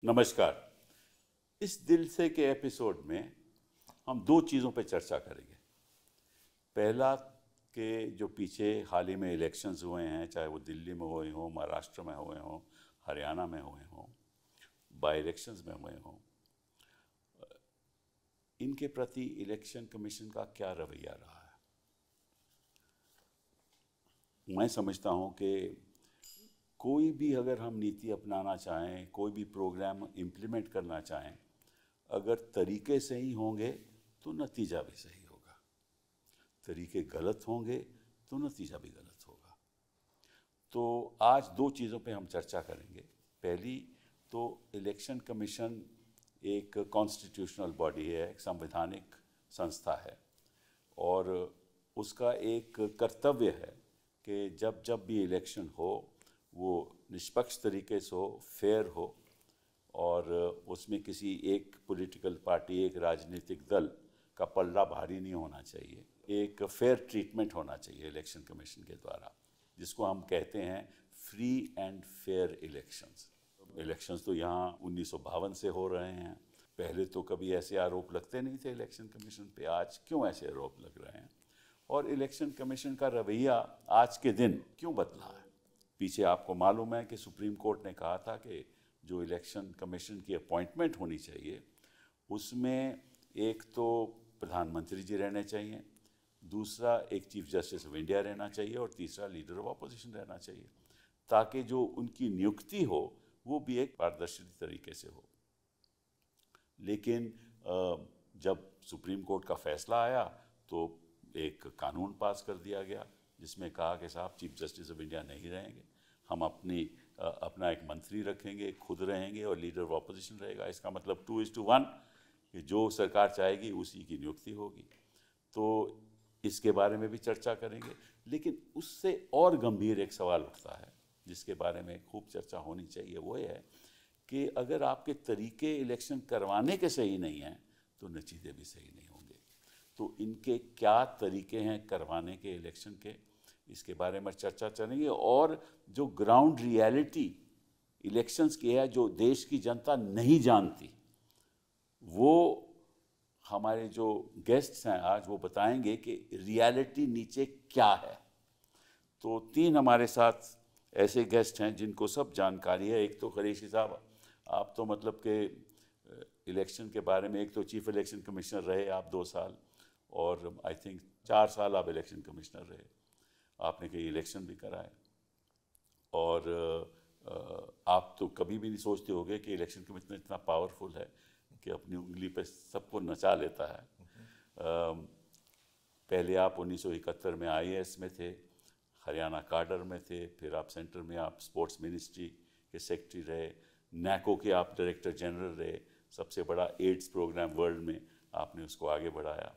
नमस्कार। इस दिल से के एपिसोड में हम दो चीज़ों पर चर्चा करेंगे। पहला कि जो पीछे हाल ही में इलेक्शंस हुए हैं, चाहे वो दिल्ली में हुए हों, महाराष्ट्र में हुए हों, हरियाणा में हुए हों, बाई इलेक्शंस में हुए हों, इनके प्रति इलेक्शन कमीशन का क्या रवैया रहा है। मैं समझता हूँ कि कोई भी अगर हम नीति अपनाना चाहें, कोई भी प्रोग्राम इम्प्लीमेंट करना चाहें, अगर तरीके सही होंगे तो नतीजा भी सही होगा, तरीके गलत होंगे तो नतीजा भी गलत होगा। तो आज दो चीज़ों पे हम चर्चा करेंगे। पहली तो इलेक्शन कमीशन एक कॉन्स्टिट्यूशनल बॉडी है, एक संवैधानिक संस्था है, और उसका एक कर्तव्य है कि जब जब भी इलेक्शन हो वो निष्पक्ष तरीके से हो, फेयर हो, और उसमें किसी एक पॉलिटिकल पार्टी, एक राजनीतिक दल का पल्ला भारी नहीं होना चाहिए। एक फेयर ट्रीटमेंट होना चाहिए इलेक्शन कमीशन के द्वारा, जिसको हम कहते हैं free and fair elections. Elections तो यहाँ 1952 से हो रहे हैं। पहले तो कभी ऐसे आरोप लगते नहीं थे इलेक्शन कमीशन पे, आज क्यों ऐसे आरोप लग रहे हैं, और इलेक्शन कमीशन का रवैया आज के दिन क्यों बदला है। पीछे आपको मालूम है कि सुप्रीम कोर्ट ने कहा था कि जो इलेक्शन कमीशन की अपॉइंटमेंट होनी चाहिए उसमें एक तो प्रधानमंत्री जी रहने चाहिए, दूसरा एक चीफ जस्टिस ऑफ इंडिया रहना चाहिए, और तीसरा लीडर ऑफ अपोजिशन रहना चाहिए, ताकि जो उनकी नियुक्ति हो वो भी एक पारदर्शी तरीके से हो। लेकिन जब सुप्रीम कोर्ट का फैसला आया तो एक कानून पास कर दिया गया जिसमें कहा कि साहब चीफ जस्टिस ऑफ इंडिया नहीं रहेंगे, हम अपना एक मंत्री रखेंगे, खुद रहेंगे, और लीडर ऑफ अपोजिशन रहेगा। इसका मतलब 2:1 कि जो सरकार चाहेगी उसी की नियुक्ति होगी। तो इसके बारे में भी चर्चा करेंगे। लेकिन उससे और गंभीर एक सवाल उठता है जिसके बारे में खूब चर्चा होनी चाहिए, वो ये है कि अगर आपके तरीके इलेक्शन करवाने के सही नहीं हैं तो नतीजे भी सही नहीं होंगे। तो इनके क्या तरीके हैं करवाने के इलेक्शन के, इसके बारे में चर्चा चलेंगे। और जो ग्राउंड रियलिटी इलेक्शंस की है, जो देश की जनता नहीं जानती, वो हमारे जो गेस्ट्स हैं आज वो बताएंगे कि रियलिटी नीचे क्या है। तो तीन हमारे साथ ऐसे गेस्ट हैं जिनको सब जानकारी है। एक तो खरीशी साहब, आप तो मतलब के इलेक्शन के बारे में, एक तो चीफ इलेक्शन कमिश्नर रहे आप 2 साल, और आई थिंक 4 साल आप इलेक्शन कमिश्नर रहे, आपने कई इलेक्शन भी कराए, और आप तो कभी भी नहीं सोचते होंगे कि इलेक्शन कमिश्नर इतना पावरफुल है कि अपनी उंगली पे सबको नचा लेता है। पहले आप 1971 में IAS में थे, हरियाणा काडर में थे, फिर आप सेंटर में आप स्पोर्ट्स मिनिस्ट्री के सेक्रेटरी रहे, NACO के आप डायरेक्टर जनरल रहे, सबसे बड़ा एड्स प्रोग्राम वर्ल्ड में आपने उसको आगे बढ़ाया,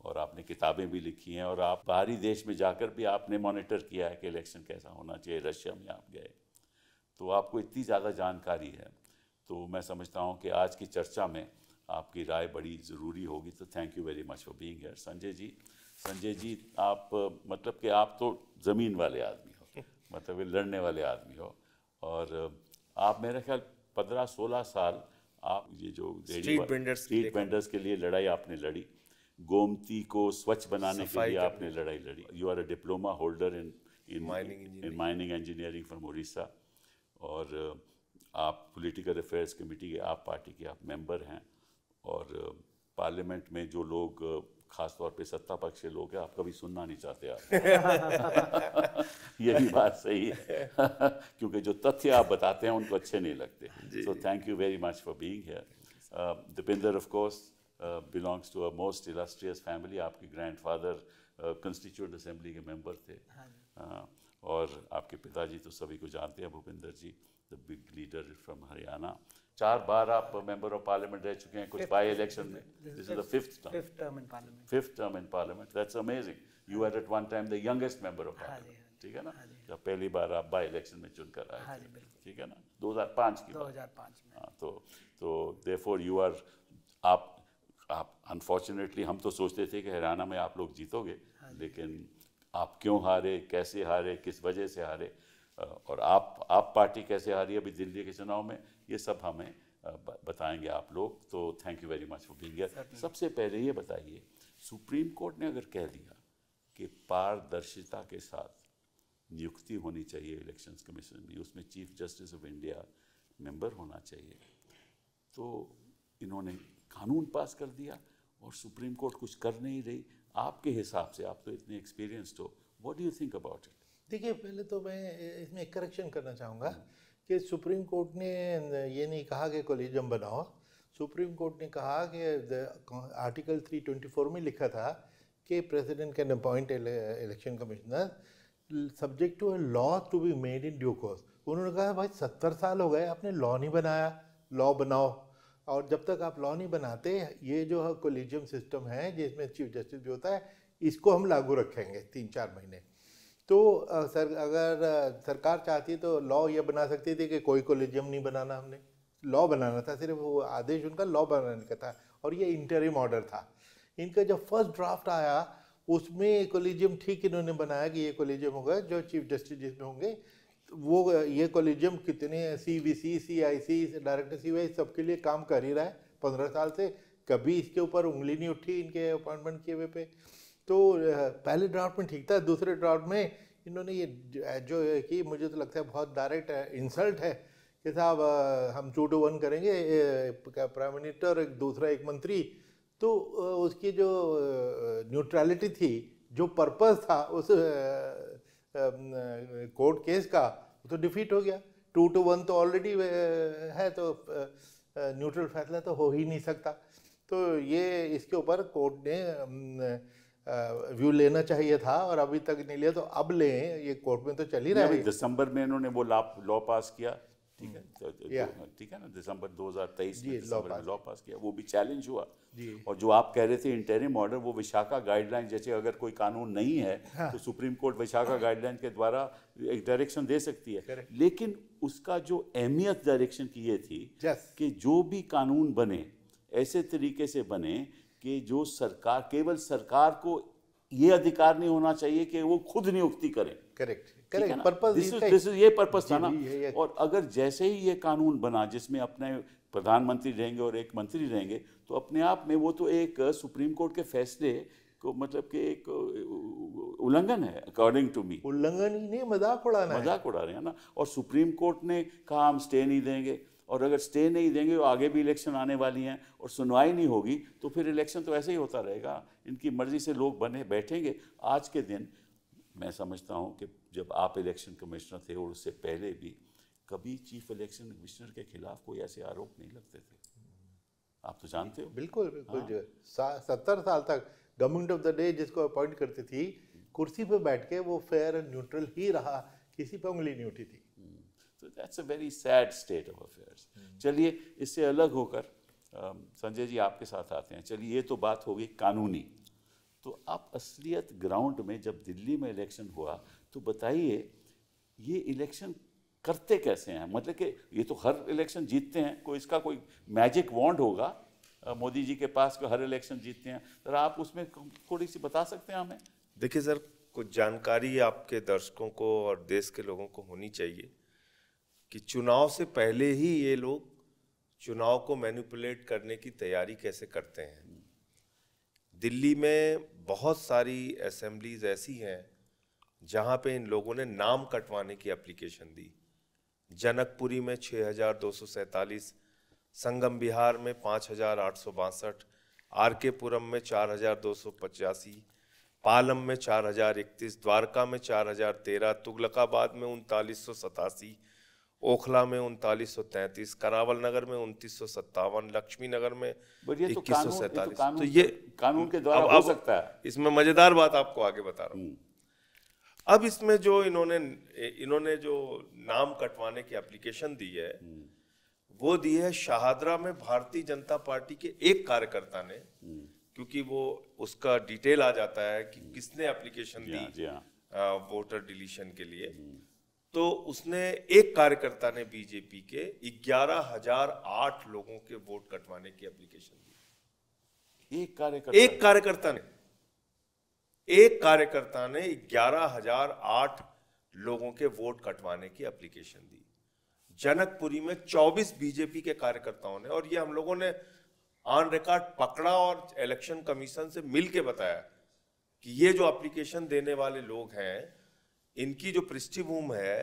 और आपने किताबें भी लिखी हैं, और आप बाहरी देश में जाकर भी आपने मॉनिटर किया है कि इलेक्शन कैसा होना चाहिए। रशिया में आप गए, तो आपको इतनी ज़्यादा जानकारी है। तो मैं समझता हूँ कि आज की चर्चा में आपकी राय बड़ी ज़रूरी होगी। तो thank you very much for being here. Sanjay ji, आप मतलब कि आप तो ज़मीन वाले आदमी हो, मतलब लड़ने वाले आदमी हो, और आप मेरे ख्याल 15-16 साल आप ये जो स्ट्रीट वेंडर्स के लिए लड़ाई आपने लड़ी, गोमती को स्वच्छ बनाने के लिए आपने लड़ाई लड़ी। You are a diploma holder in mining engineering from Orissa, और आप पॉलिटिकल अफेयर्स कमेटी के, आप पार्टी के आप मेंबर हैं, और पार्लियामेंट में जो लोग खास तौर पे सत्ता पक्ष के लोग हैं आप कभी सुनना नहीं चाहते आप यही बात सही है क्योंकि जो तथ्य आप बताते हैं उनको अच्छे नहीं लगते। So thank you very much for being here. Dipendra of course belongs to a most illustrious family. आपके ग्रैंडफादर कंस्टिट्यूएंट असेंबली के मेंबर थे, और आपके पिताजी तो सभी को जानते हैं, Bhupendra ji, the big leader from Haryana. 4 बार आप मेंबर ऑफ पार्लियामेंट रह चुके हैं, कुछ बाई इलेक्शन में। This is the fifth term in parliament. That's amazing. You are at one time the youngest member of parliament, ठीक है ना, जब पहली बार आप बाई इलेक्शन में चुनकर आए थे, ठीक है ना, 2005 की 2005 में। हाँ, तो देयरफॉर यू आर, आप अनफॉर्चुनेटली, हम तो सोचते थे कि हरियाणा में आप लोग जीतोगे, लेकिन आप क्यों हारे, कैसे हारे, किस वजह से हारे, और आप पार्टी कैसे हारी अभी दिल्ली के चुनाव में, ये सब हमें बताएंगे आप लोग, तो thank you very much for being here. सबसे पहले ये बताइए, सुप्रीम कोर्ट ने अगर कह दिया कि पारदर्शिता के साथ नियुक्ति होनी चाहिए इलेक्शंस कमीशन में, उसमें chief justice of India member होना चाहिए, तो इन्होंने कानून पास कर दिया और सुप्रीम कोर्ट कुछ कर नहीं रही। आपके हिसाब से, आप तो इतने एक्सपीरियंस्ड हो, what do you think about it? देखिए, पहले तो मैं इसमें एक करेक्शन करना चाहूँगा कि सुप्रीम कोर्ट ने ये नहीं कहा कि कोलिजियम बनाओ। सुप्रीम कोर्ट ने कहा कि आर्टिकल 324 में लिखा था कि president can appoint election commissioner subject to a law to be made in due course. उन्होंने कहा भाई 70 साल हो गए, आपने लॉ नहीं बनाया, लॉ बनाओ। और जब तक आप लॉ नहीं बनाते, ये जो कोलिजियम सिस्टम है जिसमें चीफ जस्टिस भी होता है, इसको हम लागू रखेंगे 3-4 महीने। तो अगर सरकार चाहती तो लॉ ये बना सकती थी कि कोई कोलिजियम नहीं बनाना, हमने लॉ बनाना था, सिर्फ वो आदेश उनका लॉ बनाने का था, और ये इंटरिम ऑर्डर था। इनका जब फर्स्ट ड्राफ्ट आया उसमें कोलिजियम ठीक इन्होंने बनाया कि ये कोलिजियम होगा जो चीफ जस्टिस जिसमें होंगे, वो ये कोलिजियम कितने CVC, CIC, डायरेक्टर CY सबके लिए काम कर ही रहा है 15 साल से, कभी इसके ऊपर उंगली नहीं उठी इनके अपॉइंटमेंट किए हुए पे। तो पहले ड्राफ्ट में ठीक था, दूसरे ड्राफ्ट में इन्होंने ये जो है कि मुझे तो लगता है बहुत डायरेक्ट इंसल्ट है कि साहब हम 2-1 करेंगे, प्राइम मिनिस्टर एक दूसरा एक मंत्री, तो उसकी जो न्यूट्रलिटी थी, जो पर्पस था उस कोर्ट केस का, तो डिफीट हो गया। 2-1 तो ऑलरेडी है, तो न्यूट्रल फैसला तो हो ही नहीं सकता। तो ये इसके ऊपर कोर्ट ने व्यू लेना चाहिए था और अभी तक नहीं लिया, तो अब लें, ये कोर्ट में तो चल ही रहा है। दिसंबर में इन्होंने वो लॉ पास किया, ठीक है, ठीक है ना, दिसंबर 2023 में दिसंबर में लॉ पास किया, वो भी चैलेंज हुआ। और जो आप कह रहे थे इंटरिम ऑर्डर, वो विशाखा गाइडलाइन जैसे अगर कोई कानून नहीं है तो सुप्रीम कोर्ट विशाखा गाइडलाइन के द्वारा एक डायरेक्शन दे सकती है। लेकिन उसका जो अहमियत डायरेक्शन की ये थी कि जो भी कानून बने ऐसे तरीके से बने कि जो सरकार, केवल सरकार को ये अधिकार नहीं होना चाहिए कि वो खुद नियुक्ति करे। करेक्ट, पर्पस ये पर्पस था ना। और अगर जैसे ही ये कानून बना जिसमें अपने प्रधानमंत्री रहेंगे और एक मंत्री रहेंगे, तो अपने आप में वो तो एक सुप्रीम कोर्ट के फैसले को मतलब कि एक उल्लंघन है, अकॉर्डिंग टू मी। उल्लंघन ही नहीं, मजाक उड़ा रहे हैं ना। और सुप्रीम कोर्ट ने कहा हम स्टे नहीं देंगे, और अगर स्टे नहीं देंगे तो आगे भी इलेक्शन आने वाली हैं और सुनवाई नहीं होगी, तो फिर इलेक्शन तो ऐसे ही होता रहेगा, इनकी मर्जी से लोग बने बैठेंगे। आज के दिन मैं समझता हूँ कि जब आप इलेक्शन कमिश्नर थे और उससे पहले भी कभी चीफ इलेक्शन कमिश्नर के खिलाफ कोई ऐसे आरोप नहीं लगते थे, आप तो जानते हो। बिल्कुल बिल्कुल। जो 70 साल तक गवर्नमेंट ऑफ द डे जिसको अपॉइंट करती थी, कुर्सी पे बैठ के वो फेयर एंड न्यूट्रल ही रहा, किसी पे उंगली नहीं उठी थी। So that's a very sad state of affairs. चलिए, इससे अलग होकर संजय जी आपके साथ आते हैं। चलिए, ये तो बात हो गई कानूनी, तो आप असलियत ग्राउंड में जब दिल्ली में इलेक्शन हुआ, तो बताइए ये इलेक्शन करते कैसे हैं? मतलब कि ये तो हर इलेक्शन जीतते हैं, कोई इसका कोई मैजिक वॉन्ड होगा मोदी जी के पास को हर इलेक्शन जीतते हैं, तो आप उसमें थोड़ी सी बता सकते हैं हमें? देखिए सर, कुछ जानकारी आपके दर्शकों को और देश के लोगों को होनी चाहिए कि चुनाव से पहले ही ये लोग चुनाव को मैनिपुलेट करने की तैयारी कैसे करते हैं। दिल्ली में बहुत सारी असेंबलीज ऐसी हैं जहां पे इन लोगों ने नाम कटवाने की एप्लीकेशन दी। जनकपुरी में 6247, संगम बिहार में 5862, आरके पुरम में 4285, पालम में 4031, द्वारका में 4013, तुगलकाबाद में 3987, ओखला में 3933, करावल नगर में 2957, लक्ष्मी नगर में 2147। तो ये कानून के द्वारा हो सकता है। इसमें मजेदार बात आपको आगे बता रहा हूँ। अब इसमें जो इन्होंने जो नाम कटवाने की एप्लीकेशन दी है, वो दी है शाहदरा में भारतीय जनता पार्टी के एक कार्यकर्ता ने, क्योंकि वो उसका डिटेल आ जाता है कि किसने एप्लीकेशन दी वोटर डिलीशन के लिए। तो उसने, एक कार्यकर्ता ने बीजेपी के 11,008 लोगों के वोट कटवाने की एप्लीकेशन दी। एक कार्यकर्ता ने 11,008 लोगों के वोट कटवाने की एप्लीकेशन दी। जनकपुरी में 24 बीजेपी के कार्यकर्ताओं ने, और ये हम लोगों ने ऑन रिकॉर्ड पकड़ा और इलेक्शन कमीशन से मिल के बताया कि ये जो एप्लीकेशन देने वाले लोग हैं, इनकी जो पृष्ठभूमि है,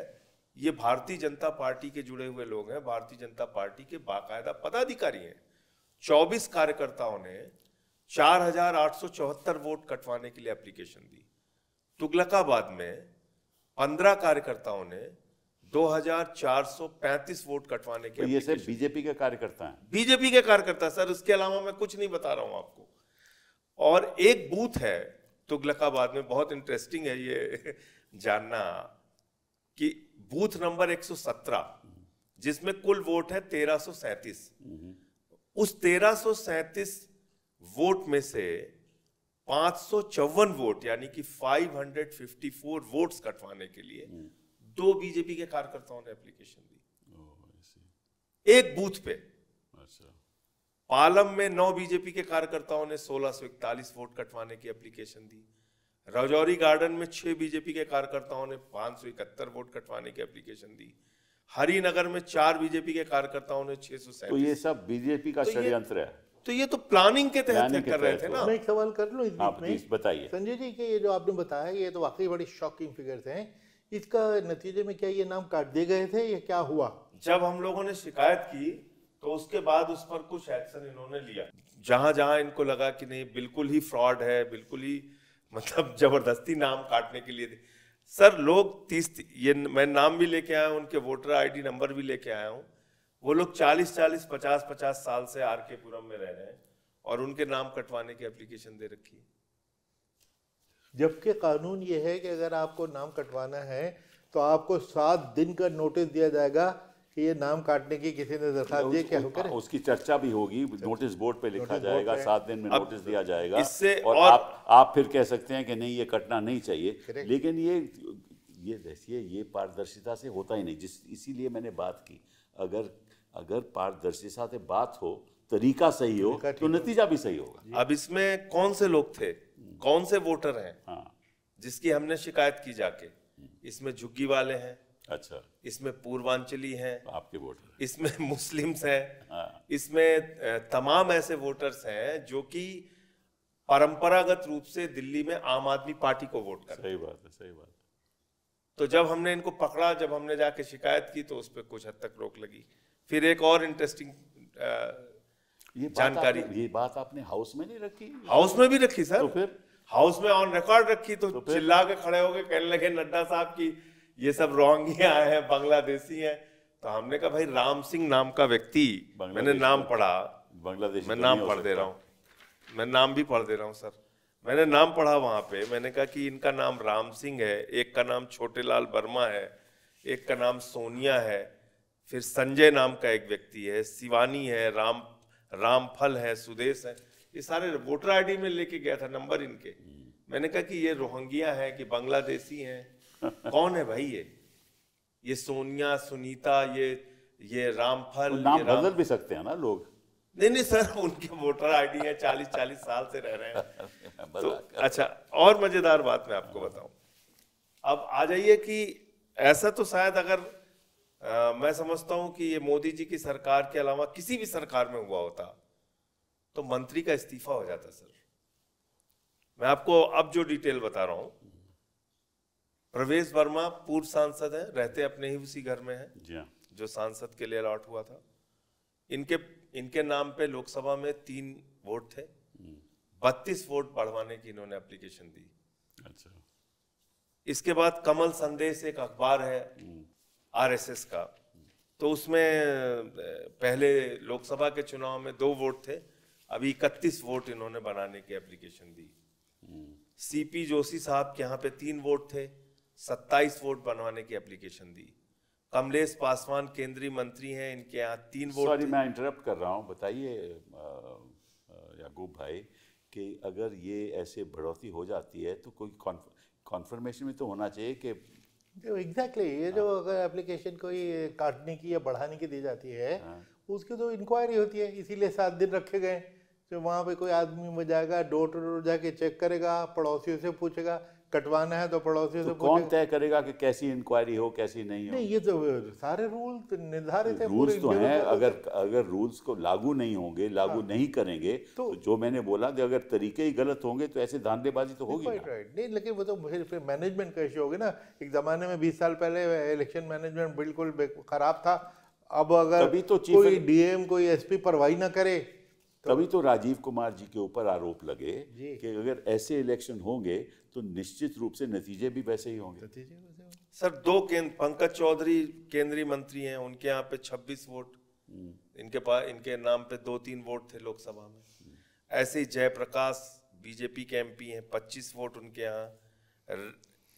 ये भारतीय जनता पार्टी के जुड़े हुए लोग हैं, भारतीय जनता पार्टी के बाकायदा पदाधिकारी हैं। 24 कार्यकर्ताओं ने 4,874 वोट कटवाने के लिए एप्लीकेशन दी। तुगलकाबाद में 15 कार्यकर्ताओं ने 2,435 वोट कटवाने के। तो ये सब बीजेपी के कार्यकर्ता हैं? बीजेपी के कार्यकर्ता सर, इसके अलावा मैं कुछ नहीं बता रहा हूं आपको। और एक बूथ है तुगलकाबाद में, बहुत इंटरेस्टिंग है ये जानना कि बूथ नंबर 117, जिसमें कुल वोट है 1337। उस 1337 वोट में से 554 वोट यानी कि 554 वोट्स कटवाने के लिए 2 बीजेपी के कार्यकर्ताओं ने एप्लीकेशन दी एक बूथ पे। अच्छा। पालम में 9 बीजेपी के कार्यकर्ताओं ने 1641 वोट कटवाने की एप्लीकेशन दी। राजौरी गार्डन में 6 बीजेपी के कार्यकर्ताओं ने 571 वोट कटवाने की एप्लीकेशन दी। हरिनगर में 4 बीजेपी के कार्यकर्ताओं ने 637। तो ये सब बीजेपी का षड्यंत्र है? तो ये तो प्लानिंग के तहत कर रहे थे ना। मैं एक सवाल कर लूं इस बीच में? बताइए संजय जी, के ये जो आपने बताया ये तो वाकई बड़ी शॉकिंग फिगर्स हैं। इसका नतीजे में क्या ये नाम काट दिए गए थे या क्या हुआ? जब हम लोगों ने शिकायत की तो उसके बाद उस पर कुछ एक्शन इन्होंने लिया। जहां जहां इनको लगा कि नहीं बिल्कुल ही फ्रॉड है, बिल्कुल ही मतलब जबरदस्ती नाम काटने के लिए सर, लोग 30 ये मैं नाम भी लेके आया हूं, उनके वोटर आईडी नंबर भी लेके आया हूं। वो लोग 40-40, 50-50 साल से आरके पुरम में रह रहे हैं और उनके नाम कटवाने की एप्लीकेशन दे रखी है। जबकि कानून ये है कि अगर आपको नाम कटवाना है तो आपको 7 दिन का नोटिस दिया जाएगा कि ये नाम काटने की किसी ने दरखास्त दी, क्या करें? उसकी चर्चा भी होगी, नोटिस बोर्ड पे लिखा जाएगा, 7 दिन में नोटिस दिया जाएगा। इससे और आप फिर कह सकते हैं कि नहीं ये कटना नहीं चाहिए। लेकिन ये पारदर्शिता से होता ही नहीं। इसीलिए मैंने बात की, अगर पारदर्शिता से बात हो, तरीका सही हो, तो नतीजा भी सही होगा। अब इसमें कौन से लोग थे, कौन से वोटर हैं? हाँ। जिसकी हमने शिकायत की जाके, इसमें झुग्गी वाले हैं। अच्छा। इसमें पूर्वांचली हैं, आपके वोटर, इसमें मुस्लिम्स हैं। हाँ। इसमें तमाम ऐसे वोटर्स हैं जो कि परंपरागत रूप से दिल्ली में आम आदमी पार्टी को वोट करते हैं। सही बात है, सही बात है। तो जब हमने इनको पकड़ा, जब हमने जाके शिकायत की तो उस पर कुछ हद तक रोक लगी। फिर एक और इंटरेस्टिंग जानकारी, ये बात आपने हाउस में नहीं रखी? हाउस में भी रखी सर। तो फिर हाउस में ऑन रिकॉर्ड रखी, तो चिल्ला के खड़े हो गए, कहने लगे नड्डा साहब की ये सब रोहिंग्या हैं, बांग्लादेशी हैं। तो हमने कहा भाई राम सिंह नाम का व्यक्ति, मैंने नाम पढ़ा, बांग्लादेश, मैं नाम पढ़ दे रहा हूँ, मैं नाम भी पढ़ दे रहा हूँ सर। मैंने नाम पढ़ा वहां पे, मैंने कहा कि इनका नाम राम सिंह है, एक का नाम छोटेलाल वर्मा है, एक का नाम सोनिया है, फिर संजय नाम का एक व्यक्ति है, शिवानी है, रामफल है, सुदेश है। ये सारे वोटर आईडी में लेके गया था नंबर इनके। मैंने कहा कि ये रोहिंग्या है कि बांग्लादेशी हैं, कौन है भाई ये सोनिया, सुनीता, ये रामफल, नाम बदल भी सकते हैं ना लोग? नहीं सर, उनके वोटर आईडी है, 40-40 साल से रह रहे हैं। तो अच्छा, और मजेदार बात मैं आपको बताऊं। अब आ जाइए कि ऐसा तो शायद अगर मैं समझता हूं कि ये मोदी जी की सरकार के अलावा किसी भी सरकार में हुआ होता तो मंत्री का इस्तीफा हो जाता सर। मैं आपको अब जो डिटेल बता रहा हूं, प्रवेश वर्मा पूर्व सांसद हैं, रहते अपने ही उसी घर में हैं जो सांसद के लिए अलॉट हुआ था। इनके नाम पे लोकसभा में 3 वोट थे, 32 वोट बढ़वाने की इन्होंने एप्लीकेशन दी। अच्छा। इसके बाद कमल संदेश एक अखबार है आरएसएस का, तो उसमें पहले लोकसभा के चुनाव में 2 वोट थे, अभी 31 वोट इन्होंने बनाने की एप्लीकेशन दी। सीपी जोशी साहब के यहाँ पे 3 वोट थे, 27 वोट बनवाने की एप्लीकेशन दी। कमलेश पासवान केंद्रीय मंत्री हैं, इनके यहाँ 3 वोट। सॉरी मैं इंटरप्ट कर रहा हूँ, बताइए याकूब भाई कि अगर ये ऐसे बढ़ोतरी हो जाती है तो कोई कॉन्फर्मेशन में तो होना चाहिए कि एग्जैक्टली ये जो अगर एप्लीकेशन कोई काटने की या बढ़ाने की दी जाती है उसकी तो इंक्वायरी होती है। इसीलिए 7 दिन रखे गए, जो वहाँ पे कोई आदमी में जाएगा, डोर टू डोर जाके चेक करेगा, पड़ोसियों से पूछेगा, कटवाना है तो पड़ोसियों तो से कौन पूछे। तय करेगा कि कैसी इंक्वायरी हो कैसी नहीं हो? नहीं, ये तो सारे रूल तो निर्धारित है रूल्स तो हैं, डेवलपर अगर रूल्स को लागू नहीं होंगे, लागू नहीं करेंगे तो जो मैंने बोला कि अगर तरीके ही गलत होंगे तो ऐसे धांधलेबाजी तो होगी ना। राइट। नहीं, लेकिन वो तो फिर मैनेजमेंट का इशू होगी ना। एक जमाने में 20 साल पहले इलेक्शन मैनेजमेंट बिल्कुल खराब था। अब अगर तभी तो कोई डीएम कोई एसपी परवाही ना करे तभी तो राजीव कुमार जी के ऊपर आरोप लगे कि अगर ऐसे इलेक्शन होंगे तो निश्चित रूप से नतीजे भी वैसे ही होंगे। सर, दो पंकज चौधरी केंद्रीय मंत्री हैं, उनके यहाँ पे 26 वोट, इनके पास इनके नाम पे 2-3 वोट थे लोकसभा में। ऐसे ही जयप्रकाश बीजेपी के एमपी हैं, 25 वोट उनके यहाँ।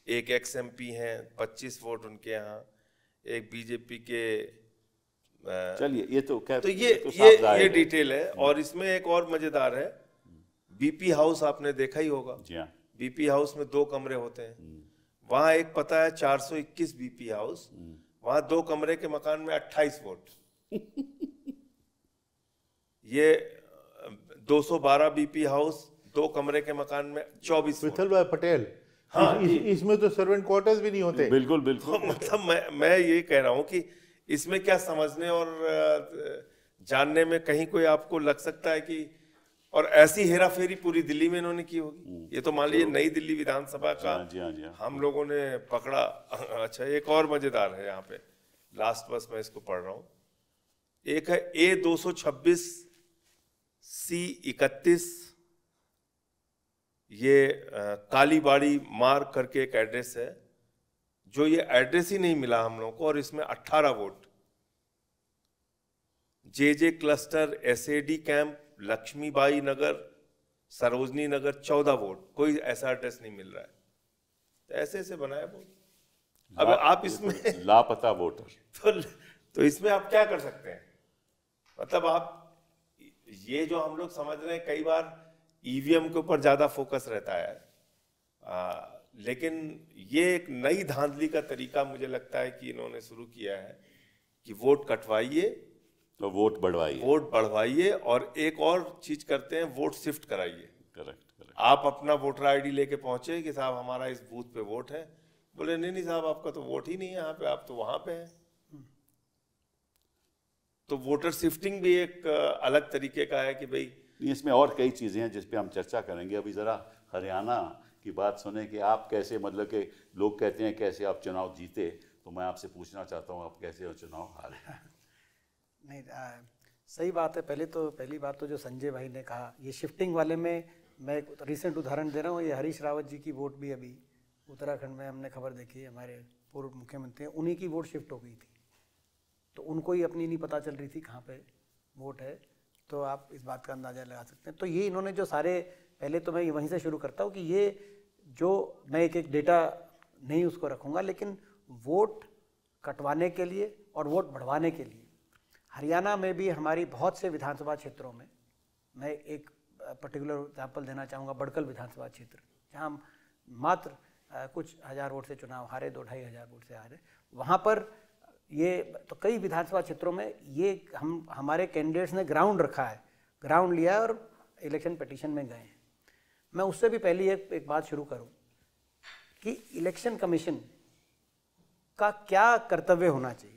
एक एक्स एमपी हैं, 25 वोट उनके यहाँ। एक बीजेपी के चलिए, ये तो खैर तो ये डिटेल है। और इसमें एक और मजेदार है, बीपी हाउस आपने देखा ही होगा। जी हाँ। बीपी हाउस में 2 कमरे होते हैं। वहां एक पता है 421 बीपी हाउस, वहां 2 कमरे के मकान में 28 वोट। ये 212 बीपी हाउस, 2 कमरे के मकान में 24 वोट। विठल भाई पटेल, हाँ, इसमें तो सर्वेंट क्वार्टर्स भी नहीं होते। बिल्कुल बिल्कुल। तो मतलब मैं ये कह रहा हूँ कि इसमें क्या समझने और जानने में कहीं कोई आपको लग सकता है कि, और ऐसी हेराफेरी पूरी दिल्ली में इन्होंने की होगी। ये तो मान लीजिए नई दिल्ली विधानसभा का जी हाँ। हम लोगों ने पकड़ा। अच्छा, एक और मजेदार है यहाँ पे, लास्ट बस मैं इसको पढ़ रहा हूँ। एक है A226 C31, ये कालीबाड़ी मार्ग करके एक एड्रेस है, जो ये एड्रेस ही नहीं मिला हम लोगों को, और इसमें 18 vote. JJ cluster SAD camp Laxmibai Nagar Sarojini Nagar 14 vote. कोई ऐसा एड्रेस नहीं मिल रहा है। तो ऐसे ऐसे बनाया वोट। अब आप इसमें लापता वोटर तो इसमें आप क्या कर सकते हैं? मतलब आप ये जो हम लोग समझ रहे हैं, कई बार ईवीएम के ऊपर ज्यादा फोकस रहता है, लेकिन ये एक नई धांधली का तरीका मुझे लगता है कि इन्होंने शुरू किया है कि वोट कटवाइए तो वोट बढ़वाइए, और एक और चीज करते हैं, वोट शिफ्ट कराइए। करेक्ट। आप अपना वोटर आईडी लेके पहुंचे कि साहब हमारा इस बूथ पे वोट है, बोले नहीं साहब आपका तो वोट ही नहीं है यहाँ पे, आप तो वहां पे हैं। तो वोटर शिफ्टिंग भी एक अलग तरीके का है कि भाई, इसमें और कई चीजें हैं जिस पे हम चर्चा करेंगे। अभी जरा हरियाणा की बात सुने कि आप कैसे, मतलब कि लोग कहते हैं कैसे आप चुनाव जीते, तो मैं आपसे पूछना चाहता हूँ आप कैसे चुनाव हारे? नहीं, सही बात है। पहली बात तो जो संजय भाई ने कहा, ये शिफ्टिंग वाले में मैं एक रिसेंट उदाहरण दे रहा हूँ। ये हरीश रावत जी की वोट भी अभी उत्तराखंड में हमने खबर देखी, हमारे पूर्व मुख्यमंत्री हैं, उन्हीं की वोट शिफ्ट हो गई थी। तो उनको ही अपनी नहीं पता चल रही थी कहाँ पे वोट है। तो आप इस बात का अंदाज़ा लगा सकते हैं। तो ये इन्होंने जो सारे, पहले तो मैं वहीं से शुरू करता हूँ कि ये जो मैं एक डेटा नहीं उसको रखूँगा, लेकिन वोट कटवाने के लिए और वोट बढ़वाने के लिए हरियाणा में भी हमारी बहुत से विधानसभा क्षेत्रों में, मैं एक पर्टिकुलर एग्जाम्पल देना चाहूँगा, बड़कल विधानसभा क्षेत्र, जहाँ मात्र कुछ हज़ार वोट से चुनाव हारे, 2-2.5 हज़ार वोट से हारे। वहाँ पर ये तो कई विधानसभा क्षेत्रों में ये हमारे कैंडिडेट्स ने ग्राउंड रखा है, ग्राउंड लिया है और इलेक्शन पिटीशन में गए हैं। मैं उससे भी पहले एक बात शुरू करूं कि इलेक्शन कमीशन का क्या कर्तव्य होना चाहिए।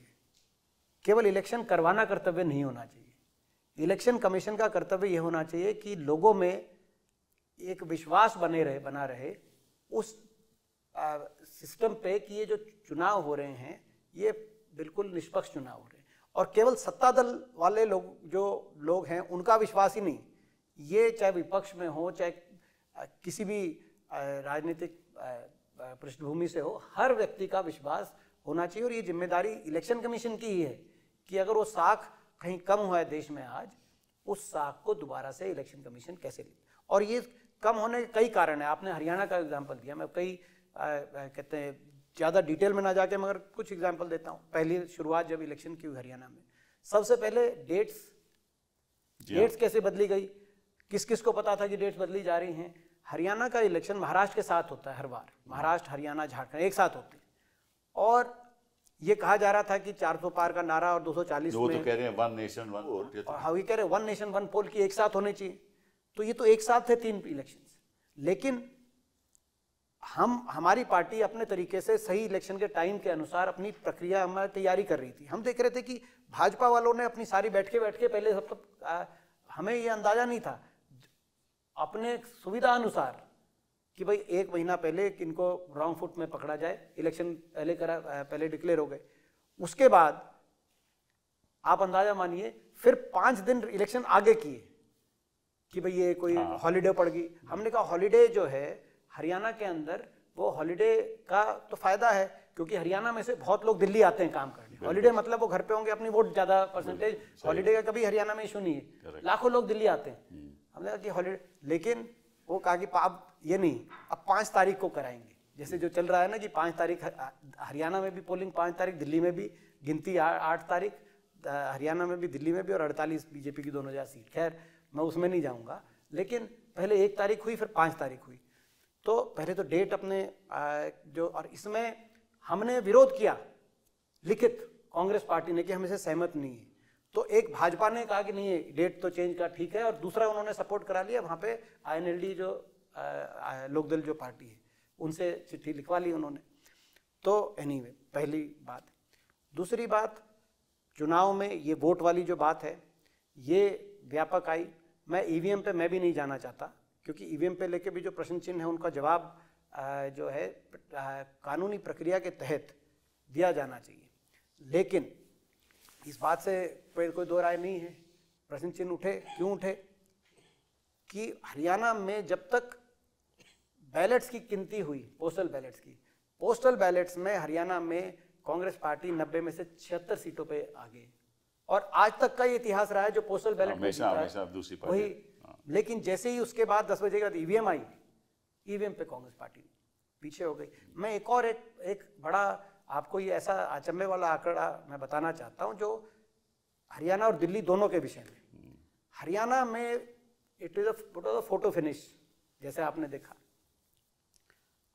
केवल इलेक्शन करवाना कर्तव्य नहीं होना चाहिए। इलेक्शन कमीशन का कर्तव्य यह होना चाहिए कि लोगों में एक विश्वास बना रहे उस सिस्टम पे कि ये जो चुनाव हो रहे हैं ये बिल्कुल निष्पक्ष चुनाव हो रहे हैं। और केवल सत्ता दल वाले लोग हैं उनका विश्वास ही नहीं, ये चाहे विपक्ष में हो चाहे किसी भी राजनीतिक पृष्ठभूमि से हो, हर व्यक्ति का विश्वास होना चाहिए। और ये जिम्मेदारी इलेक्शन कमीशन की ही है कि अगर वो साख कहीं कम हुआ है देश में आज, उस साख को दोबारा से इलेक्शन कमीशन कैसे ले। और ये कम होने के कई कारण है। आपने हरियाणा का एग्जाम्पल दिया, मैं कई कहते हैं ज़्यादा डिटेल में ना जाके मगर कुछ एग्जाम्पल देता हूँ। पहली शुरुआत जब इलेक्शन की हुई हरियाणा में, सबसे पहले डेट्स कैसे बदली गई, किस किस को पता था कि डेट्स बदली जा रही हैं। हरियाणा का इलेक्शन महाराष्ट्र के साथ होता है हर बार, महाराष्ट्र हरियाणा झारखंड एक साथ होते हैं। और ये कहा जा रहा था कि 400 पार का नारा और 240 वो में तो कह रहे हैं 1 नेशन 1 वोट, और हाँ ये कह रहे हैं 1 नेशन 1 पोल की एक साथ होने चाहिए। तो ये तो एक साथ थे 3 इलेक्शंस। लेकिन हमारी पार्टी अपने तरीके से सही इलेक्शन के टाइम के अनुसार अपनी प्रक्रिया हमारी तैयारी कर रही थी। हम देख रहे थे कि भाजपा वालों ने अपनी सारी बैठ के पहले सब तो हमें ये अंदाजा नहीं था अपने सुविधा अनुसार कि भाई 1 महीना पहले किनको रॉन्ग फुट में पकड़ा जाए, इलेक्शन पहले डिक्लेयर हो गए। उसके बाद आप अंदाजा मानिए फिर 5 दिन इलेक्शन आगे किए कि भाई ये कोई हॉलीडे पड़ गई। हमने कहा हॉलीडे जो है हरियाणा के अंदर, वो हॉलीडे का तो फायदा है क्योंकि हरियाणा में से बहुत लोग दिल्ली आते हैं काम करने। हॉलीडे मतलब वो घर पे होंगे, अपनी वोट ज्यादा परसेंटेज, हॉलीडे का कभी हरियाणा में इशू नहीं है, लाखों लोग दिल्ली आते हैं। हमने कहा कि हॉलीडे, लेकिन वो कहा कि अब ये नहीं, अब 5 तारीख को कराएंगे। जैसे जो चल रहा है ना कि 5 तारीख हरियाणा में भी पोलिंग, 5 तारीख दिल्ली में भी, गिनती 8 तारीख हरियाणा में भी, दिल्ली में भी, और 48 बीजेपी की दोनों जगह सीट। खैर मैं उसमें नहीं जाऊंगा, लेकिन पहले 1 तारीख हुई, फिर 5 तारीख हुई। तो पहले तो डेट अपने जो, और इसमें हमने विरोध किया लिखित कांग्रेस पार्टी ने कि हम इसे सहमत नहीं है। तो एक भाजपा ने कहा कि नहीं डेट तो चेंज का ठीक है, और दूसरा उन्होंने सपोर्ट करा लिया। वहाँ पे INLD जो लोकदल जो पार्टी है उनसे चिट्ठी लिखवा ली उन्होंने। तो एनीवे पहली बात। दूसरी बात, चुनाव में ये वोट वाली जो बात है ये व्यापक आई। मैं EVM पे मैं भी नहीं जाना चाहता क्योंकि EVM पे लेके भी जो प्रश्न चिन्ह है उनका जवाब जो है कानूनी प्रक्रिया के तहत दिया जाना चाहिए। लेकिन इस बात से कोई दो राय नहीं है। प्रश्न चिन्ह उठे, क्यों उठे? कि हरियाणा में जब तक बैलेट्स की गिनती हुई, पोस्टल बैलेट्स में हरियाणा में कांग्रेस पार्टी 90 में से 76 सीटों पे आ गई, और आज तक का ये इतिहास रहा है जो पोस्टल बैलेट हमेशा दूसरी पार्टी वही। लेकिन जैसे ही उसके बाद 10 बजे के बाद EVM आई, EVM पे कांग्रेस पार्टी पीछे हो गई। मैं एक बड़ा आपको ये ऐसा अचंभे वाला आंकड़ा मैं बताना चाहता हूं जो हरियाणा और दिल्ली दोनों के विषय में। हरियाणा में it is a photo finish, जैसे आपने देखा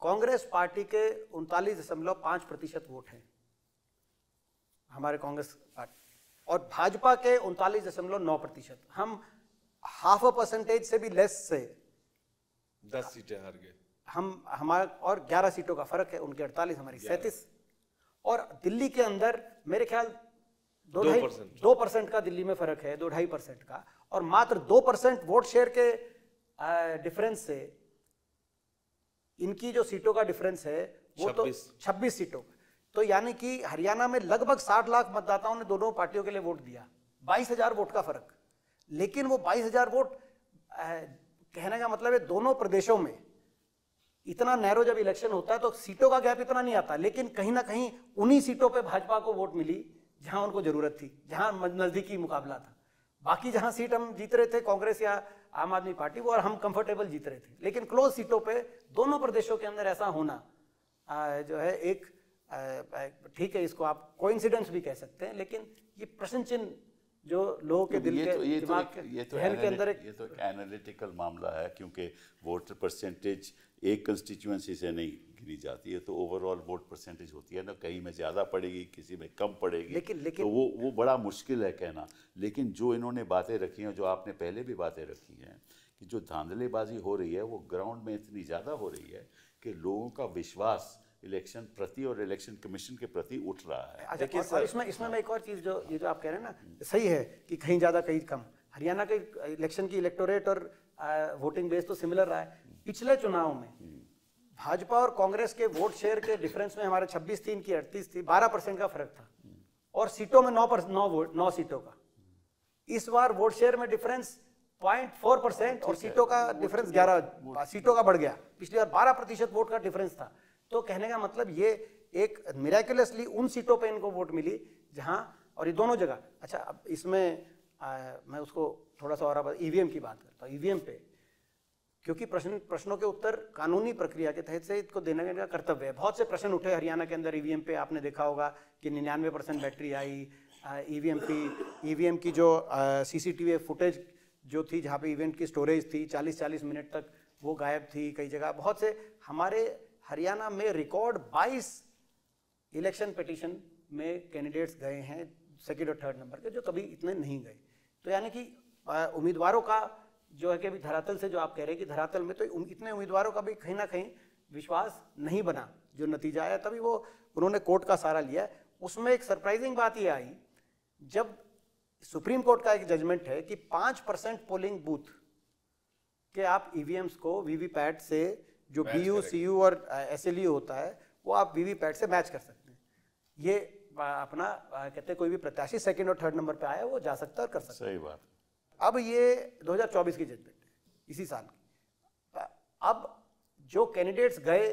कांग्रेस पार्टी के 39.5% वोट हैं हमारे कांग्रेस पार्टी, और भाजपा के 39.9%। हम 0.5% से भी लेस से 10 सीटें हार गए हमारा, और 11 सीटों का फर्क है, उनके 48 हमारी 37। और दिल्ली के अंदर मेरे ख्याल 2% का दिल्ली में फर्क है, 2-2.5% का, और मात्र 2% वोट शेयर के डिफरेंस से इनकी जो सीटों का डिफरेंस है वो 26 सीटों का। तो यानी कि हरियाणा में लगभग 60 लाख मतदाताओं ने दोनों पार्टियों के लिए वोट दिया, 22,000 वोट का फर्क। लेकिन वो 22,000 वोट कहने का मतलब है दोनों प्रदेशों में इतना नैरो जब इलेक्शन होता है तो सीटों का गैप इतना नहीं आता, लेकिन कहीं ना कहीं उन्हीं सीटों पे भाजपा को वोट मिली जहां उनको जरूरत थी, जहां नजदीकी मुकाबला था। बाकी जहां सीट हम जीत रहे थे कांग्रेस या आम आदमी पार्टी, वो और हम कंफर्टेबल जीत रहे थे। लेकिन क्लोज सीटों पे दोनों प्रदेशों के अंदर ऐसा होना जो है एक ठीक है, इसको आप कोइंसिडेंस भी कह सकते हैं, लेकिन ये प्रश्न चिन्ह जो लोगों के दिल के दिमाग के अंदर ये तो एक एनालिटिकल मामला है, क्योंकि वोटर परसेंटेज एक कंस्टिट्यूएंसी से नहीं गिनी जाती है, तो ओवरऑल वोट परसेंटेज होती है ना, कहीं में ज़्यादा पड़ेगी, किसी में कम पड़ेगी, लेकिन तो वो बड़ा मुश्किल है कहना। लेकिन जो इन्होंने बातें रखी हैं, जो आपने पहले भी बातें रखी हैं, कि जो धांधलेबाजी हो रही है वो ग्राउंड में इतनी ज़्यादा हो रही है कि लोगों का विश्वास इलेक्शन प्रति और इलेक्शन कमीशन के प्रति उठ रहा है। अच्छा, इसमें मैं एक और चीज़ जो ये जो आप कह रहे हैं ना, सही है कि कहीं ज़्यादा कहीं कम। हरियाणा के इलेक्शन की इलेक्टोरेट और वोटिंग बेस तो सिमिलर रहा है। पिछले चुनाव में भाजपा और कांग्रेस के वोट शेयर के डिफरेंस में हमारे 26 थी, इनकी 38 थी, 12% का फर्क था, और सीटों में 9 सीटों का। इस बार वोट शेयर में डिफरेंस 0.4% और सीटों का डिफरेंस 11 सीटों का बढ़ गया। पिछली बार 12% वोट का डिफरेंस था। तो कहने का मतलब ये एक मिराकुलसली उन सीटों पे इनको वोट मिली जहां, और ये दोनों जगह। अच्छा, अब इसमें मैं उसको थोड़ा सा और EVM की बात करता हूँ। EVM पे क्योंकि प्रश्नों के उत्तर कानूनी प्रक्रिया के तहत से इसको देने का कर्तव्य है। बहुत से प्रश्न उठे हरियाणा के अंदर EVM पे, आपने देखा होगा कि 99% बैटरी आई। EVM की जो CCTV फुटेज जो थी, जहाँ पे इवेंट की स्टोरेज थी 40-40 मिनट तक, वो गायब थी कई जगह। बहुत से हमारे हरियाणा में रिकॉर्ड 22 इलेक्शन पिटीशन में कैंडिडेट्स गए हैं सेकंड और थर्ड नंबर के, जो कभी इतने नहीं गए। तो यानी कि उम्मीदवारों का जो है कि अभी धरातल से जो आप कह रहे हैं कि धरातल में तो इतने उम्मीदवारों का भी कहीं ना कहीं विश्वास नहीं बना, जो नतीजा आया तभी वो उन्होंने कोर्ट का सहारा लिया। उसमें एक सरप्राइजिंग बात ये आई, जब सुप्रीम कोर्ट का एक जजमेंट है कि 5% पोलिंग बूथ के आप ईवीएम्स को वीवीपैट से जो बीयू, सीयू और एसएलयू होता है वो आप वीवीपैट से मैच कर सकते हैं। ये अपना कहते हैं कोई भी प्रत्याशी सेकंड और थर्ड नंबर पे आया वो जा सकता है और कर सकता है। सही बात। अब ये 2024 की जजमेंट है, इसी साल की। अब जो कैंडिडेट्स गए